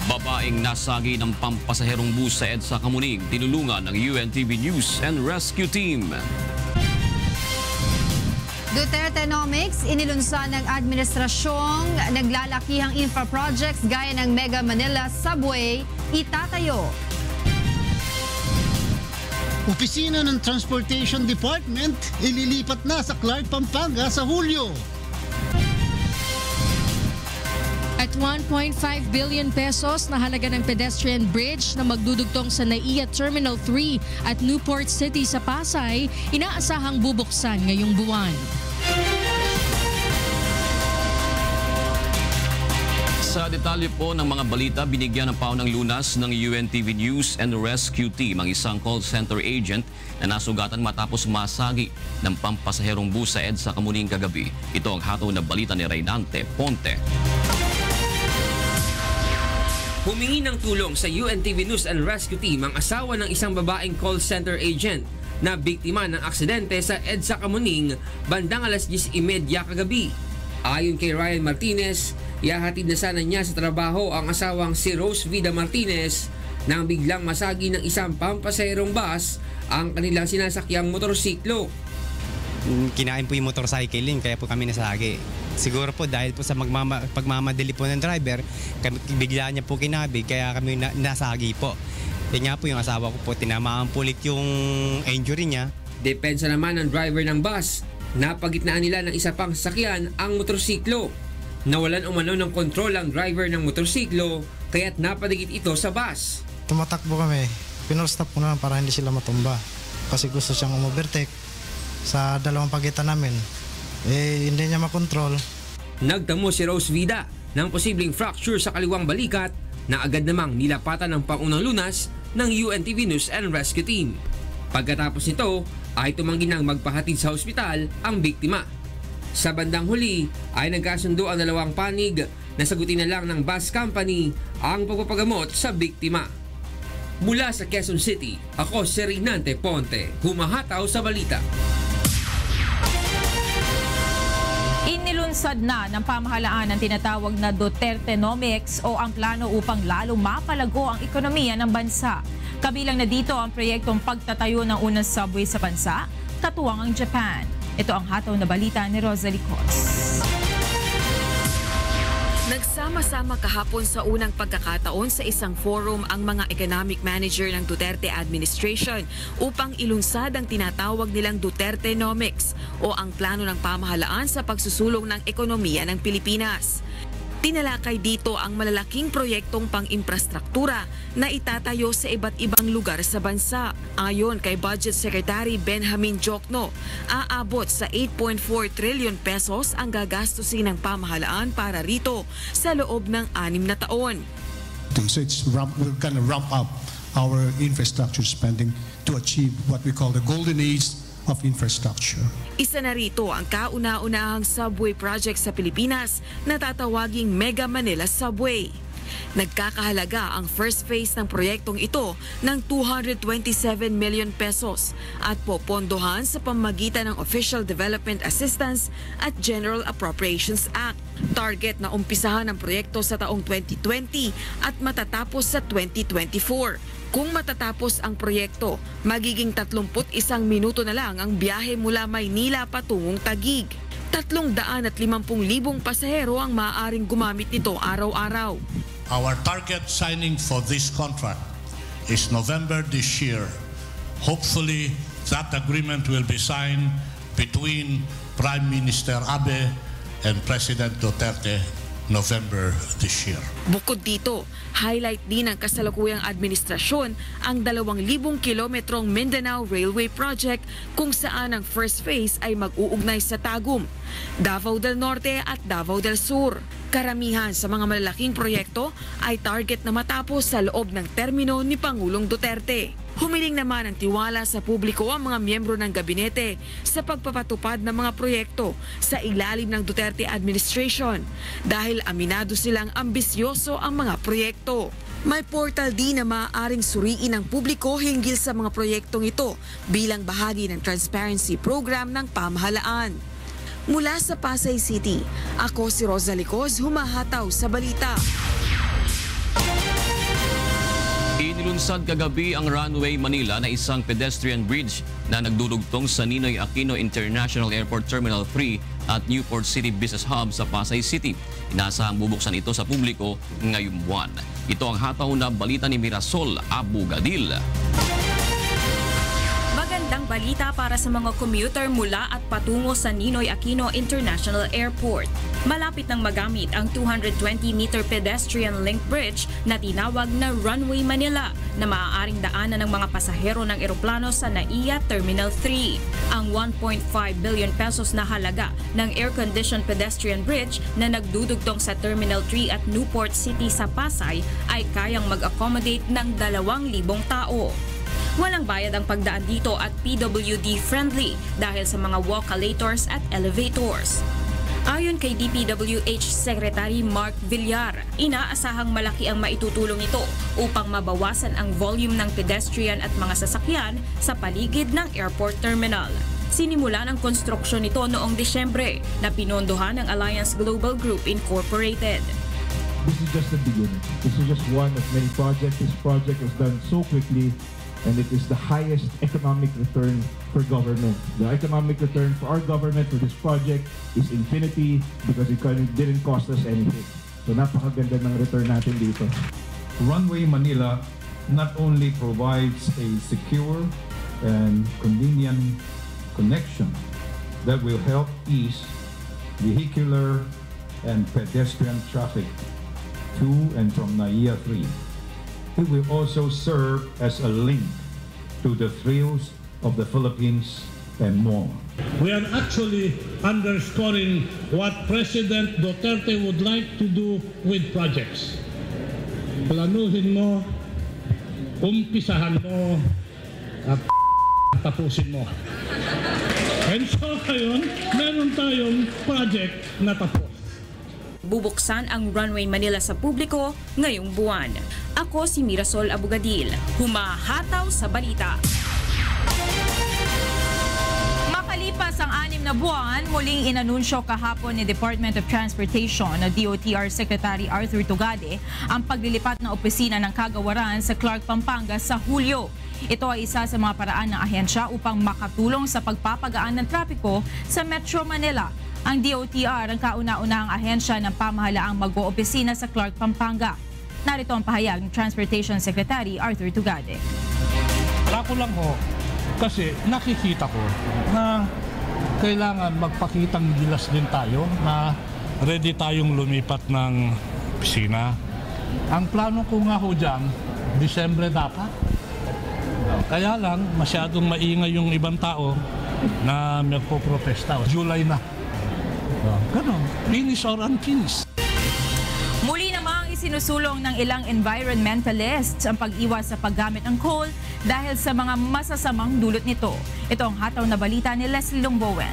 Babaeng nasagi ng pampasaherong bus sa EDSA Kamuning, tinulungan ng UNTV News and Rescue Team.
Dutertenomics, inilunsan ng administrasyong naglalakihang infra projects gaya ng Mega Manila Subway, itatayo.
Opisina ng Transportation Department ililipat na sa Clark, Pampanga sa Hulyo.
At 1.5 billion pesos na halaga ng pedestrian bridge na magdudugtong sa NAIA Terminal 3 at Newport City sa Pasay, inaasahang bubuksan ngayong buwan.
Sa detalye po ng mga balita, binigyan ng paunang lunas ng UNTV News and Rescue Team ang isang call center agent na nasugatan matapos masagi ng pampasaherong bus sa EDSA Kamuning kagabi. Ito ang hataw na balita ni Reynante Ponte.
Humingi ng tulong sa UNTV News and Rescue Team ang asawa ng isang babaeng call center agent na biktima ng aksidente sa EDSA Kamuning bandang alas 10:30 kagabi. Ayon kay Ryan Martinez, ihahatid na sana niya sa trabaho ang asawang si Rose Vida Martinez nang biglang masagi ng isang pampasaherong bus ang kanilang sinasakyang motorsiklo.
Kinain po yung motorcycling kaya po kami nasagi. Siguro po dahil po sa pagmamadali po ng driver, bigla niya po kinabig kaya kami nasagi po. Yan nga po yung asawa ko po, tinamaan po ulit yung injury niya.
Depensa naman ng driver ng bus. Napagitnaan nila ng isa pang sasakyan ang motorsiklo. Nawalan umano ng kontrol ang driver ng motorsiklo kaya't napadigit ito sa bus.
Tumatakbo kami. Pinostop ko naman para hindi sila matumba. Kasi gusto siyang umovertake sa dalawang pagitan namin. Hindi niya makontrol.
Nagtamo si Rose Vida ng posibleng fracture sa kaliwang balikat na agad namang nilapatan ng pangunang lunas ng UNTV News and Rescue Team. Pagkatapos nito ay tumanggi nang magpahatid sa ospital ang biktima. Sa bandang huli ay nagkasundo ang dalawang panig na sagutin na lang ng bus company ang pagpapagamot sa biktima. Mula sa Quezon City, ako si Reynante Ponte, humahataw sa balita.
Inilunsad na ng pamahalaan ang tinatawag na Dutertenomics o ang plano upang lalong mapalago ang ekonomiya ng bansa. Kabilang na dito ang proyektong pagtatayo ng unang subway sa bansa, katuwang ang Japan. Ito ang hataw na balita ni Rosalie Cos.
Nagsama-sama kahapon sa unang pagkakataon sa isang forum ang mga economic manager ng Duterte administration upang ilunsad ang tinatawag nilang Dutertenomics o ang plano ng pamahalaan sa pagsusulong ng ekonomiya ng Pilipinas. Tinalakay dito ang malalaking proyektong pang-infrastruktura na itatayo sa iba't ibang lugar sa bansa. Ayon kay Budget Secretary Benjamin Jokno, aabot sa 8.4 trillion pesos ang gagastusin ng pamahalaan para rito sa loob ng 6 na taon.
So we're going to ramp up our infrastructure spending to achieve what we call the golden age of infrastructure.
Isa na rito ang kauna-unahang subway project sa Pilipinas na tatawaging Mega Manila Subway. Nagkakahalaga ang first phase ng proyektong ito ng 227 million pesos at popondohan sa pamamagitan ng Official Development Assistance at General Appropriations Act. Target na umpisahan ang proyekto sa taong 2020 at matatapos sa 2024. Kung matatapos ang proyekto, magiging 31 minuto na lang ang biyahe mula Maynila patungong Taguig. 350,000 pasahero ang maaaring gumamit nito araw-araw.
Our target signing for this contract is November this year. Hopefully, that agreement will be signed between Prime Minister Abe and President Duterte November this year.
Bukod dito, highlight din ng kasalukuyang administrasyon ang 2,000 kilometrong Mindanao Railway Project kung saan ang first phase ay mag-uugnay sa Tagum, Davao del Norte at Davao del Sur. Karamihan sa mga malalaking proyekto ay target na matapos sa loob ng termino ni Pangulong Duterte. Humiling naman ang tiwala sa publiko ang mga miyembro ng gabinete sa pagpapatupad ng mga proyekto sa ilalim ng Duterte administration dahil aminado silang ambisyoso ang mga proyekto. May portal din na maaaring suriin ng publiko hinggil sa mga proyektong ito bilang bahagi ng transparency program ng pamahalaan. Mula sa Pasay City, ako si Rosalie Cos, humahataw sa balita.
Inilunsad kagabi ang Runway Manila na isang pedestrian bridge na nagdudugtong sa Ninoy Aquino International Airport Terminal 3 at Newport City Business Hub sa Pasay City. Inaasahang bubuksan ito sa publiko ngayong buwan. Ito ang hataw na balita ni Mirasol Abugadil.
Magandang balita para sa mga commuter mula at patungo sa Ninoy Aquino International Airport.
Malapit nang magamit ang 220-meter pedestrian link bridge na tinawag na Runway Manila na maaaring daanan ng mga pasahero ng eroplano sa NAIA Terminal 3. Ang 1.5 billion pesos na halaga ng air-conditioned pedestrian bridge na nagdudugtong sa Terminal 3 at Newport City sa Pasay ay kayang mag-accommodate ng 2,000 tao. Walang bayad ang pagdaan dito at PWD-friendly dahil sa mga walkalators at elevators. Ayon kay DPWH Secretary Mark Villar, inaasahang malaki ang maitutulong ito upang mabawasan ang volume ng pedestrian at mga sasakyan sa paligid ng airport terminal. Sinimulan ang konstruksyon nito noong Disyembre na pinondohan ng Alliance Global Group Incorporated.
This is just the beginning. This is just one of many projects. This project was done so quickly and it is the highest economic return for government. The economic return for our government for this project is infinity because it didn't cost us anything. So napakaganda ng return natin dito.
Runway Manila not only provides a secure and convenient connection that will help ease vehicular and pedestrian traffic to and from NAIA 3. It will also serve as a link to the thrills of the Philippines and more.
We are actually underscoring what President Duterte would like to do with projects. Planuhin mo, umpisahan mo, at tapusin mo. And so ngayon, meron tayong project na tapos.
Bubuksan ang Runway Manila sa publiko ngayong buwan. Ako si Mirasol Abugadil, humahataw sa balita. Makalipas ang 6 na buwan, muling inanunsyo kahapon ni Department of Transportation na DOTR Secretary Arthur Tugade ang paglilipat ng opisina ng kagawaran sa Clark, Pampanga sa Hulyo. Ito ay isa sa mga paraan ng ahensya upang makatulong sa pagpapagaan ng trapiko sa Metro Manila. Ang DOTR ang kauna-unahang ahensya ng pamahalaang mag-oopisina sa Clark, Pampanga. Narito ang pahayag ng Transportation Secretary Arthur Tugade.
Ako lang ho, kasi nakikita ko na kailangan magpakitang gilas din tayo na ready tayong lumipat ng opisina. Ang plano ko nga ho dyan, Disyembre dapat. Kaya lang, masyadong maingay yung ibang tao na magpo-protesta. July na. Ganon, finish or unfinished.
Muli namang isinusulong ng ilang environmentalists ang pag-iwas sa paggamit ng coal dahil sa mga masasamang dulot nito. Ito ang hataw na balita ni Leslie Longbowen.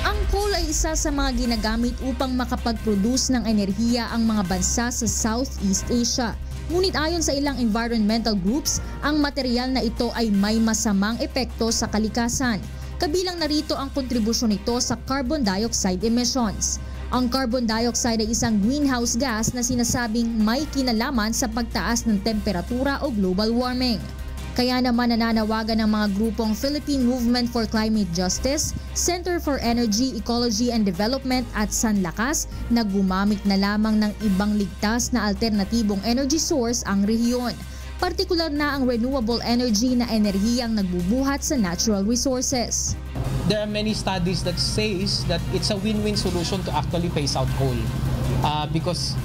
Ang coal ay isa sa mga ginagamit upang makapag-produce ng enerhiya ang mga bansa sa Southeast Asia. Ngunit ayon sa ilang environmental groups, ang material na ito ay may masamang epekto sa kalikasan. Kabilang narito ang kontribusyon nito sa carbon dioxide emissions. Ang carbon dioxide ay isang greenhouse gas na sinasabing may kinalaman sa pagtaas ng temperatura o global warming. Kaya naman nananawagan ng mga grupong Philippine Movement for Climate Justice, Center for Energy, Ecology and Development at Sanlakas na gumamit na lamang ng ibang ligtas na alternatibong energy source ang rehiyon. Partikular na ang renewable energy na enerhiyang nagbubuhat sa natural resources.
There are many studies that says that it's a win-win solution to actually phase out coal because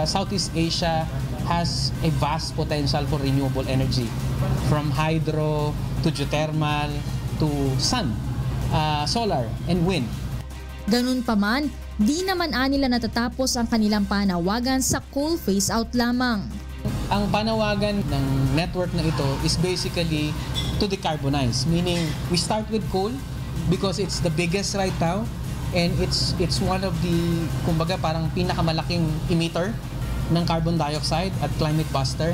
Southeast Asia has a vast potential for renewable energy from hydro to geothermal to sun, solar and wind.
Ganun pa man, di naman anila natatapos ang kanilang panawagan sa coal phase out lamang.
Ang panawagan ng network na ito is basically to decarbonize, meaning we start with coal because it's the biggest right now and it's one of the, kumbaga, parang pinakamalaking emitter ng carbon dioxide at climate buster,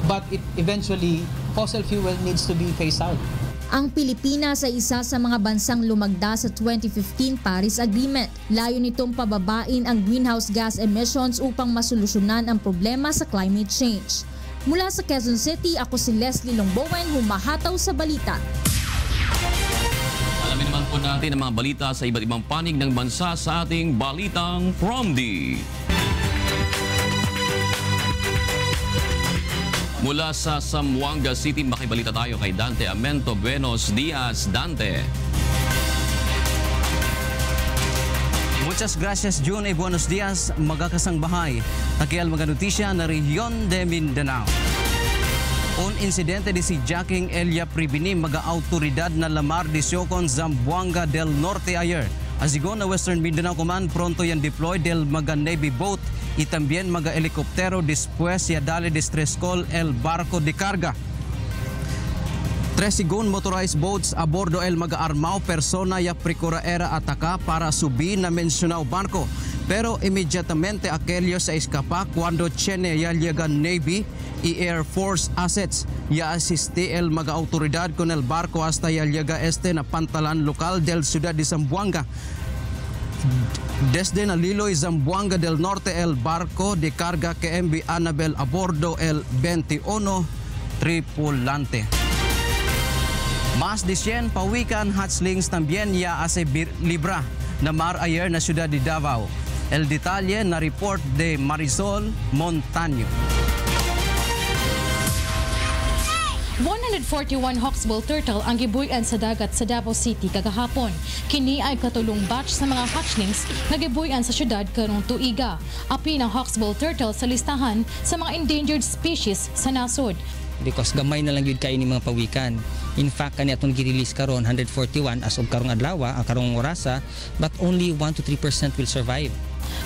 but eventually fossil fuel needs to be phased out.
Ang Pilipinas ay isa sa mga bansang lumagda sa 2015 Paris Agreement. Layo nitong pababain ang greenhouse gas emissions upang masolusyonan ang problema sa climate change. Mula sa Quezon City, ako si Leslie Longbowen, humahataw sa balita.
Alamin naman po natin ang mga balita sa iba't ibang panig ng bansa sa ating Balitang From the... Mula sa Zamboanga City, makibalita tayo kay Dante Amento. Buenos dias, Dante.
Muchas gracias, June, e buenos dias, magakasang bahay. Takial mga notisya na Rehiyon de Mindanao. Un insidente di si Jacking Elia Pribini mga autoridad na lamar di Siocon, Zamboanga del Norte ayer. Asigon na Western Mindanao Command pronto yan deploy del mga Navy boat y también mga helikoptero después ya dale de Strescol el barco de carga. 3 motorized boats a bordo el mga armao persona ya procuraera ataka para subir na mencionado barco. Pero inmediatamente aquellos se escapa cuando tiene ya llega Navy y Air Force assets. Ya asiste el mga autoridad con el barco hasta ya llega na pantalan lokal del ciudad de Zamboanga. Desde Naliloy, Zamboanga del Norte, el barco de carga que MV Annabel a bordo el 21 tripulante. Más de 100 pawikan hatchlings también ya hace libra na mar ayer na ciudad de Davao. El detalle na report de Marisol Montaño.
141 hawksbill turtle ang gibuyan sa dagat sa Davao City kagahapon. Kini ay katulong batch sa mga hatchlings na gibuyan sa syudad karong tuiga. Apil ang hawksbill turtle sa listahan sa mga endangered species sa nasod.
Because gamay na lang yun kayo ni mga pawikan. In fact, kani atong gi-release karon 141 as of karong adlaw, karong orasa, but only 1 to 3% will survive.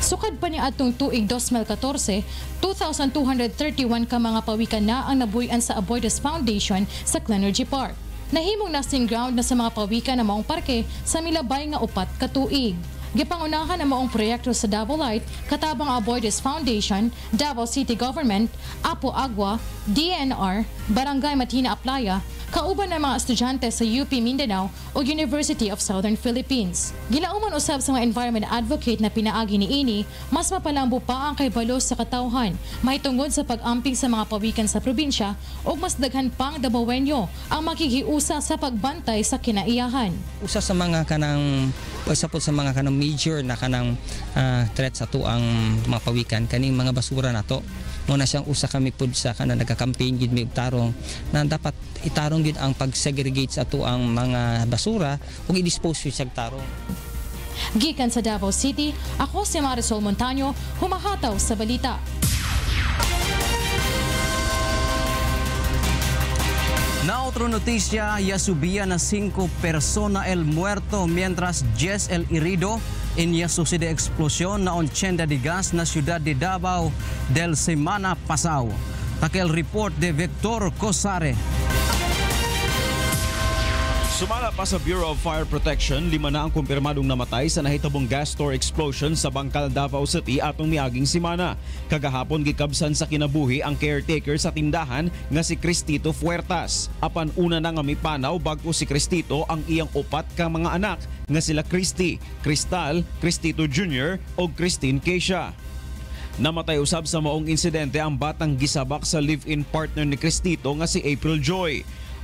Sukad pa ni atong tuig 2014, 2,231 ka mga pawikan na ang nabuyan sa Aboides Foundation sa Clenergy Park. Nahimong nesting ground na sa mga pawikan na maong parke sa milabay nga 4 ka tuig. Gipangunahan ang maong proyekto sa Davao Light, katabang Aboides Foundation, Davao City Government, Apo Agua, DNR, Barangay Matina Aplaya, kauban ng mga estudyante sa UP Mindanao o University of Southern Philippines. Gilauman usab sa mga environment advocate na pinaagi ni ini, mas mapalambo pa ang kaibalo sa katawhan, may tungod sa pag-amping sa mga pawikan sa probinsya o mas daghan pang Davaoenyo ang makikiusa sa pagbantay sa kinaiyahan.
Usa sa mga kanang sa mga kanang major na kanang threat sa to ang mga pawikan kaning mga basura nato. Muna siyang usa kami pud sa kanang nagka-campaign gid mi tarong na dapat itarong gid ang pag-segregate sa to ang mga basura ug i-dispose sa tarong.
Gikan sa Davao City, ako si Marisol Montaño, humahataw sa balita.
Na otro noticia, ya subía na 5 persona el muerto mientras 10 el herido en ya sucede explosión na 80 de gas na ciudad de Davao del semana pasado. Takel report de Victor Cosare.
Sumala pa sa Bureau of Fire Protection, 5 na ang kumpirmadong namatay sa nahitabong gas store explosion sa Bangkal, Davao City atong miaging semana. Kagahapon gikabsan sa kinabuhi ang caretaker sa tindahan nga si Cristito Fuertas. Apan una na nga mipanaw bago si Cristito ang iyang 4 ka mga anak nga sila Christy, Cristal, Cristito Jr. o Christine Keisha. Namatay usab sa maong insidente ang batang gisabak sa live-in partner ni Cristito nga si April Joy.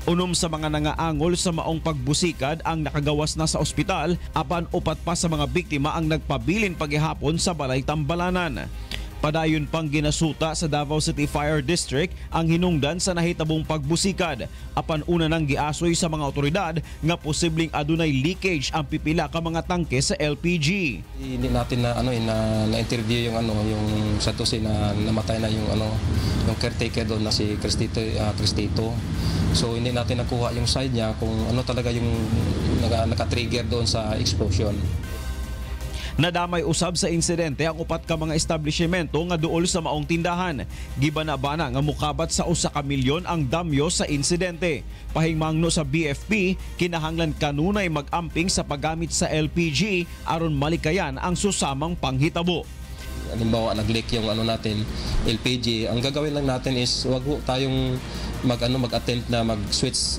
Unom sa mga nangaangol sa maong pagbusikad ang nakagawas na sa ospital, apan 4 pa sa mga biktima ang nagpabilin paghihapon sa Balay Tambalanan. Padayon pang ginasuta sa Davao City Fire District ang hinungdan sa nahitabong pagbusikad. Apan una nang giasoy sa mga otoridad nga posibleng adunay leakage ang pipila ka mga tangke sa LPG.
Hindi natin na-interview yung sa to na namatay na yung caretaker doon na si Cristito. So hindi natin nakuha yung side niya kung ano talaga yung naka-trigger doon sa explosion.
Nadamay usab sa insidente ang 4 ka mga establishmento nga duol sa maong tindahan. Gibana-bana nga mukabat sa 1 ka milyon ang damyo sa insidente. Pahingmangno sa BFP, kinahanglan kanunay mag-amping sa paggamit sa LPG aron malikayan ang susamang panghitabo.
Halimbawa nag-leak yung natin LPG, ang gagawin lang natin is wag tayong mag-attempt na mag-switch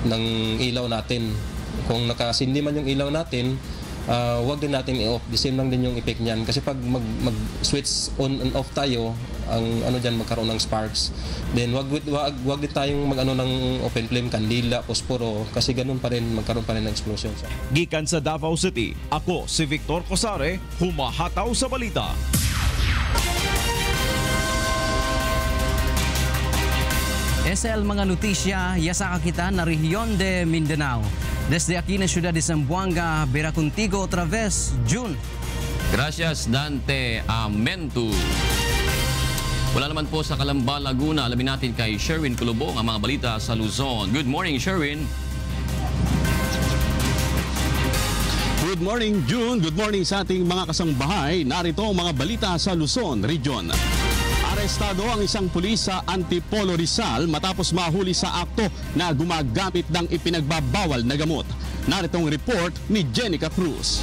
ng ilaw natin. Kung nakasindi man yung ilaw natin, wag din natin i-off. The same lang din yung effect niyan. Kasi pag mag-switch on and off tayo, ang diyan magkaroon ng sparks. Then wag din tayong ng open flame, kandila, posporo, kasi ganun pa rin magkaroon pa rin ng explosion.
Gikan sa Davao City, ako si Victor Cosare, humahataw sa balita.
SL mga notisya, yasa kita na Rehiyon de Mindanao. Desde aquí na Ciudad de Zamboanga, Vera contigo otra vez, June.
Gracias, Dante Amentu. Wala naman po sa Calamba, Laguna. Alamin natin kay Sherwin Kulubong ang mga balita sa Luzon. Good morning, Sherwin.
Good morning, June. Good morning sa ating mga kasangbahay. Narito ang mga balita sa Luzon Region. Arestado ang isang pulis sa Antipolo, Rizal matapos mahuli sa akto na gumagamit ng ipinagbabawal na gamot. Narito ang report ni Jenica Cruz.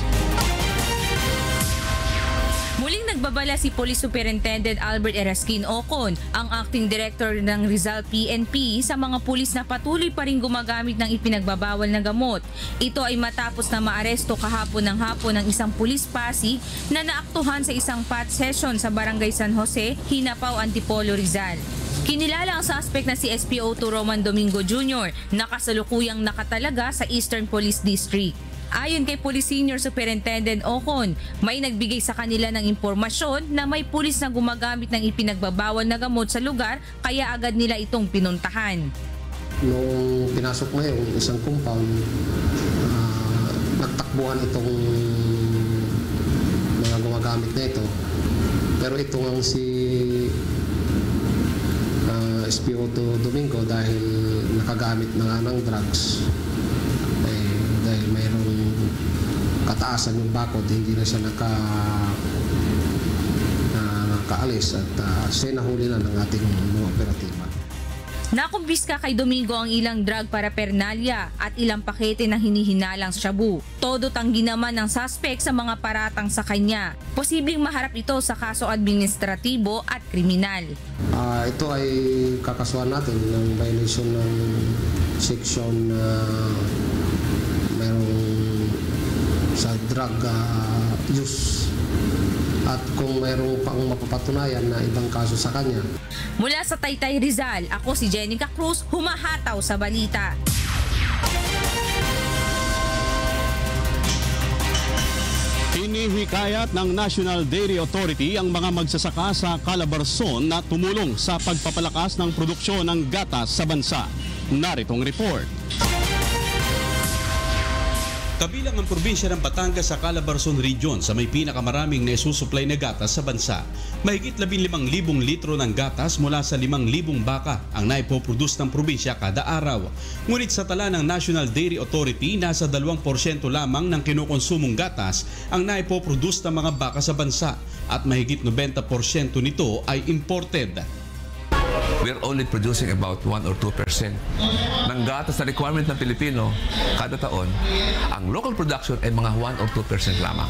Muling nagbabala si Police Superintendent Albert Eraskin Ocon, ang acting director ng Rizal PNP, sa mga pulis na patuloy pa rin gumagamit ng ipinagbabawal na gamot. Ito ay matapos na maaresto kahapon ng hapon ng isang pulis Pasig na naaktuhan sa isang PAT session sa Barangay San Jose, Hinapaw, Antipolo, Rizal. Kinilala ang suspect na si SPO2 Roman Domingo Jr. na kasalukuyang nakatalaga sa Eastern Police District. Ayon kay Police Senior Superintendent Ocon, may nagbigay sa kanila ng impormasyon na may pulis na gumagamit ng ipinagbabawal na gamot sa lugar, kaya agad nila itong pinuntahan.
Nung pinasok na yung isang compound, nagtakbuhan itong mga gumagamit na ito. Pero ito ang si SPO2 Domingo, dahil nakagamit na nga ng drugs, dahil mayroong kataasan yung bakod, hindi na siya nakaalis at siya nahuli na ng ating mga operatiba.
Nakumpiska kay Domingo ang ilang drug paraphernalia at ilang pakete ng hinihinalang shabu. Todo tanggi naman ng suspect sa mga paratang sa kanya. Posibleng maharap ito sa kaso administratibo at kriminal.
Ito ay kakasuhan natin ng violation ng section mayroong sa drug use, at kung mayroong pang mapapatunayan na ibang kaso sa kanya.
Mula sa Taytay, Rizal, ako si Jenica Cruz, humahataw sa balita.
Hinihikayat ng National Dairy Authority ang mga magsasaka sa Calabarzon na tumulong sa pagpapalakas ng produksyon ng gatas sa bansa. Naritong report. Kabilang ang probinsya ng Batangas sa Calabarzon Region sa may pinakamaraming naisusupply na gatas sa bansa. Mahigit 15,000 litro ng gatas mula sa 5,000 baka ang naipoproduce ng probinsya kada araw. Ngunit sa tala ng National Dairy Authority, nasa 2% lamang ng kinukonsumong gatas ang naipoproduce ng mga baka sa bansa at mahigit 90% nito ay imported.
We're only producing about 1 or 2% ng gatas na requirement ng Pilipino kada taon. Ang local production ay mga 1 or 2% lamang.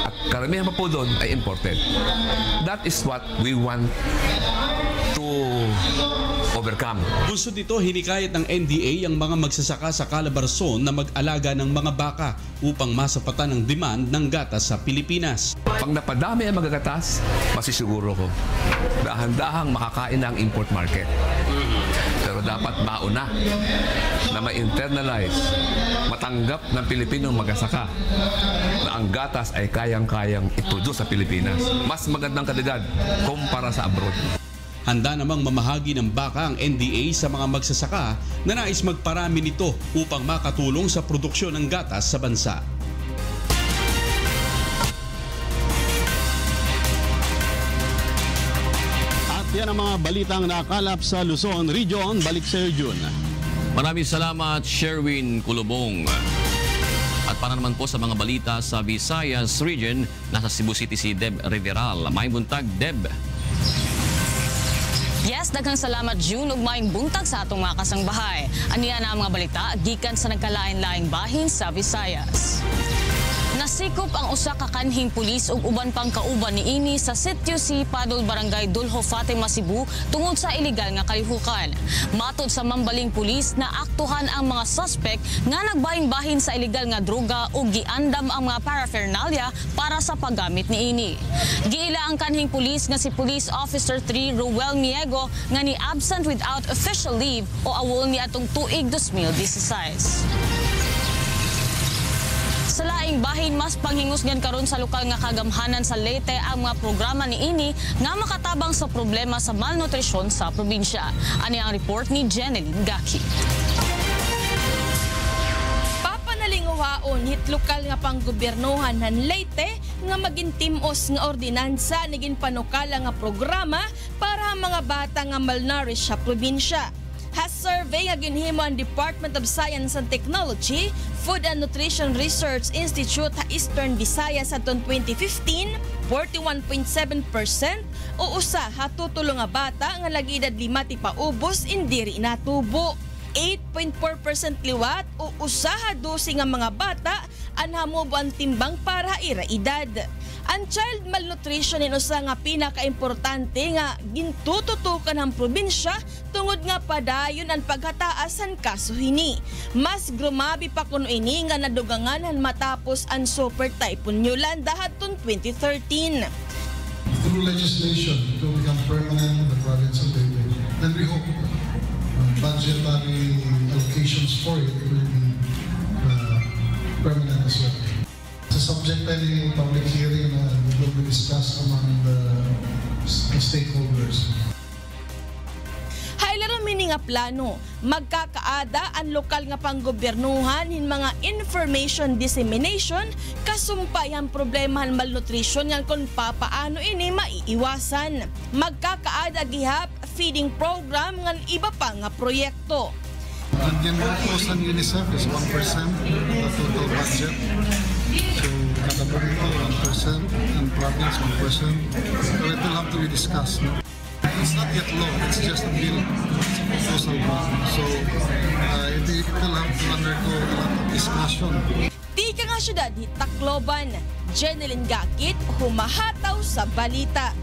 At karamihan pa po doon ay imported. That is what we want to overcome.
Bunsod nito, hinikayat ng NDA ang mga magsasaka sa Calabarzon na mag-alaga ng mga baka upang masapatan ang demand ng gatas sa Pilipinas.
Pag napadami ang mga gatas, masisiguro ko, dahan-dahang makakain na ang import market. Pero dapat mauna na ma-internalize, matanggap ng Pilipinong magsasaka na ang gatas ay kayang-kayang i-produce sa Pilipinas. Mas magandang kalidad kumpara sa abroad.
Handa namang mamahagi ng baka ang NDA sa mga magsasaka na nais magparami nito upang makatulong sa produksyon ng gatas sa bansa. At yan ang mga balitang nakalap sa Luzon Region. Balik sa iyo, June.
Maraming salamat, Sherwin Kulubong. At para naman po sa mga balita sa Visayas Region, nasa Cebu City si Deb Riveral. May buntag, Deb.
Yes, daghang salamat June ug maayong buntag sa atong mga kasangbahay. Aniya na ang mga balita gikan sa nagkalain-laing bahin sa Visayas. Nasikop ang usa ka kanhing pulis ug uban pang kauban niini sa Sitio C, Padol, Barangay Dulho, Fatima, Cebu tungod sa ilegal nga kalihukan. Matod sa mambaling pulis, naaktuhan ang mga suspect nga nagbahin-bahin sa ilegal nga droga ug giandam ang mga paraphernalia para sa paggamit niini. Giila ang kanhing pulis nga si Police Officer 3 Ruel Miego nga ni absent without official leave o awol ni atong tuig 2016. Sa laing bahin, mas panghingusgan karon sa lokal nga kagamhanan sa Leyte ang mga programa niini nga makatabang sa problema sa malnutrisyon sa probinsya. Ani ang report ni Jeneline Gaki.
Papanalinguhaon hit lokal nga panggobyernohan ng Leyte
nga maging timos nga ordinansa naging panukala nga programa para ang mga bata nga malnourished sa probinsya. Has survey nga ginhimo ang Department of Science and Technology, Food and Nutrition Research Institute sa Eastern Visayas sa 2015, 41.7% o usa hatutulong nga bata nga lagidad 5 ti paubos indiri natubo. 8.4% liwat o usaha 12 nga mga bata anhamubo ang timbang para ira edad. Ang child malnutrition inusa nga pinakaimportante nga gintututukan ng probinsya tungod nga padayon ang paghataas ang kaso hini. Mas grumabi pa kuno ini nga naduganganan matapos ang Super Typhoon Yolanda hadtong 2013.
Through legislation to become permanent in the province of Leyte, then we hope budgetary allocations for it will be permanent as well. It's a subject of any public hearing that will be discussed among the stakeholders.
Hailaro mini nga plano, magkakaada ang lokal nga panggobernuhan hin mga information dissemination kasumpay ang problema ng malnutrition nga kung papaano ini maiiwasan. Magkakaada gihap feeding program ng iba pa nga proyekto.
And the cost ng UNICEF is 1% of the total budget. So, kada barito 1% and province 1%. So it will have to be discussed. No? It's not yet law, it's just a bill. It's a proposal. So it will have to undergo a lot of discussion.
Tika nga syudad, Tacloban, Jeneline Gakit, humahataw sa balita.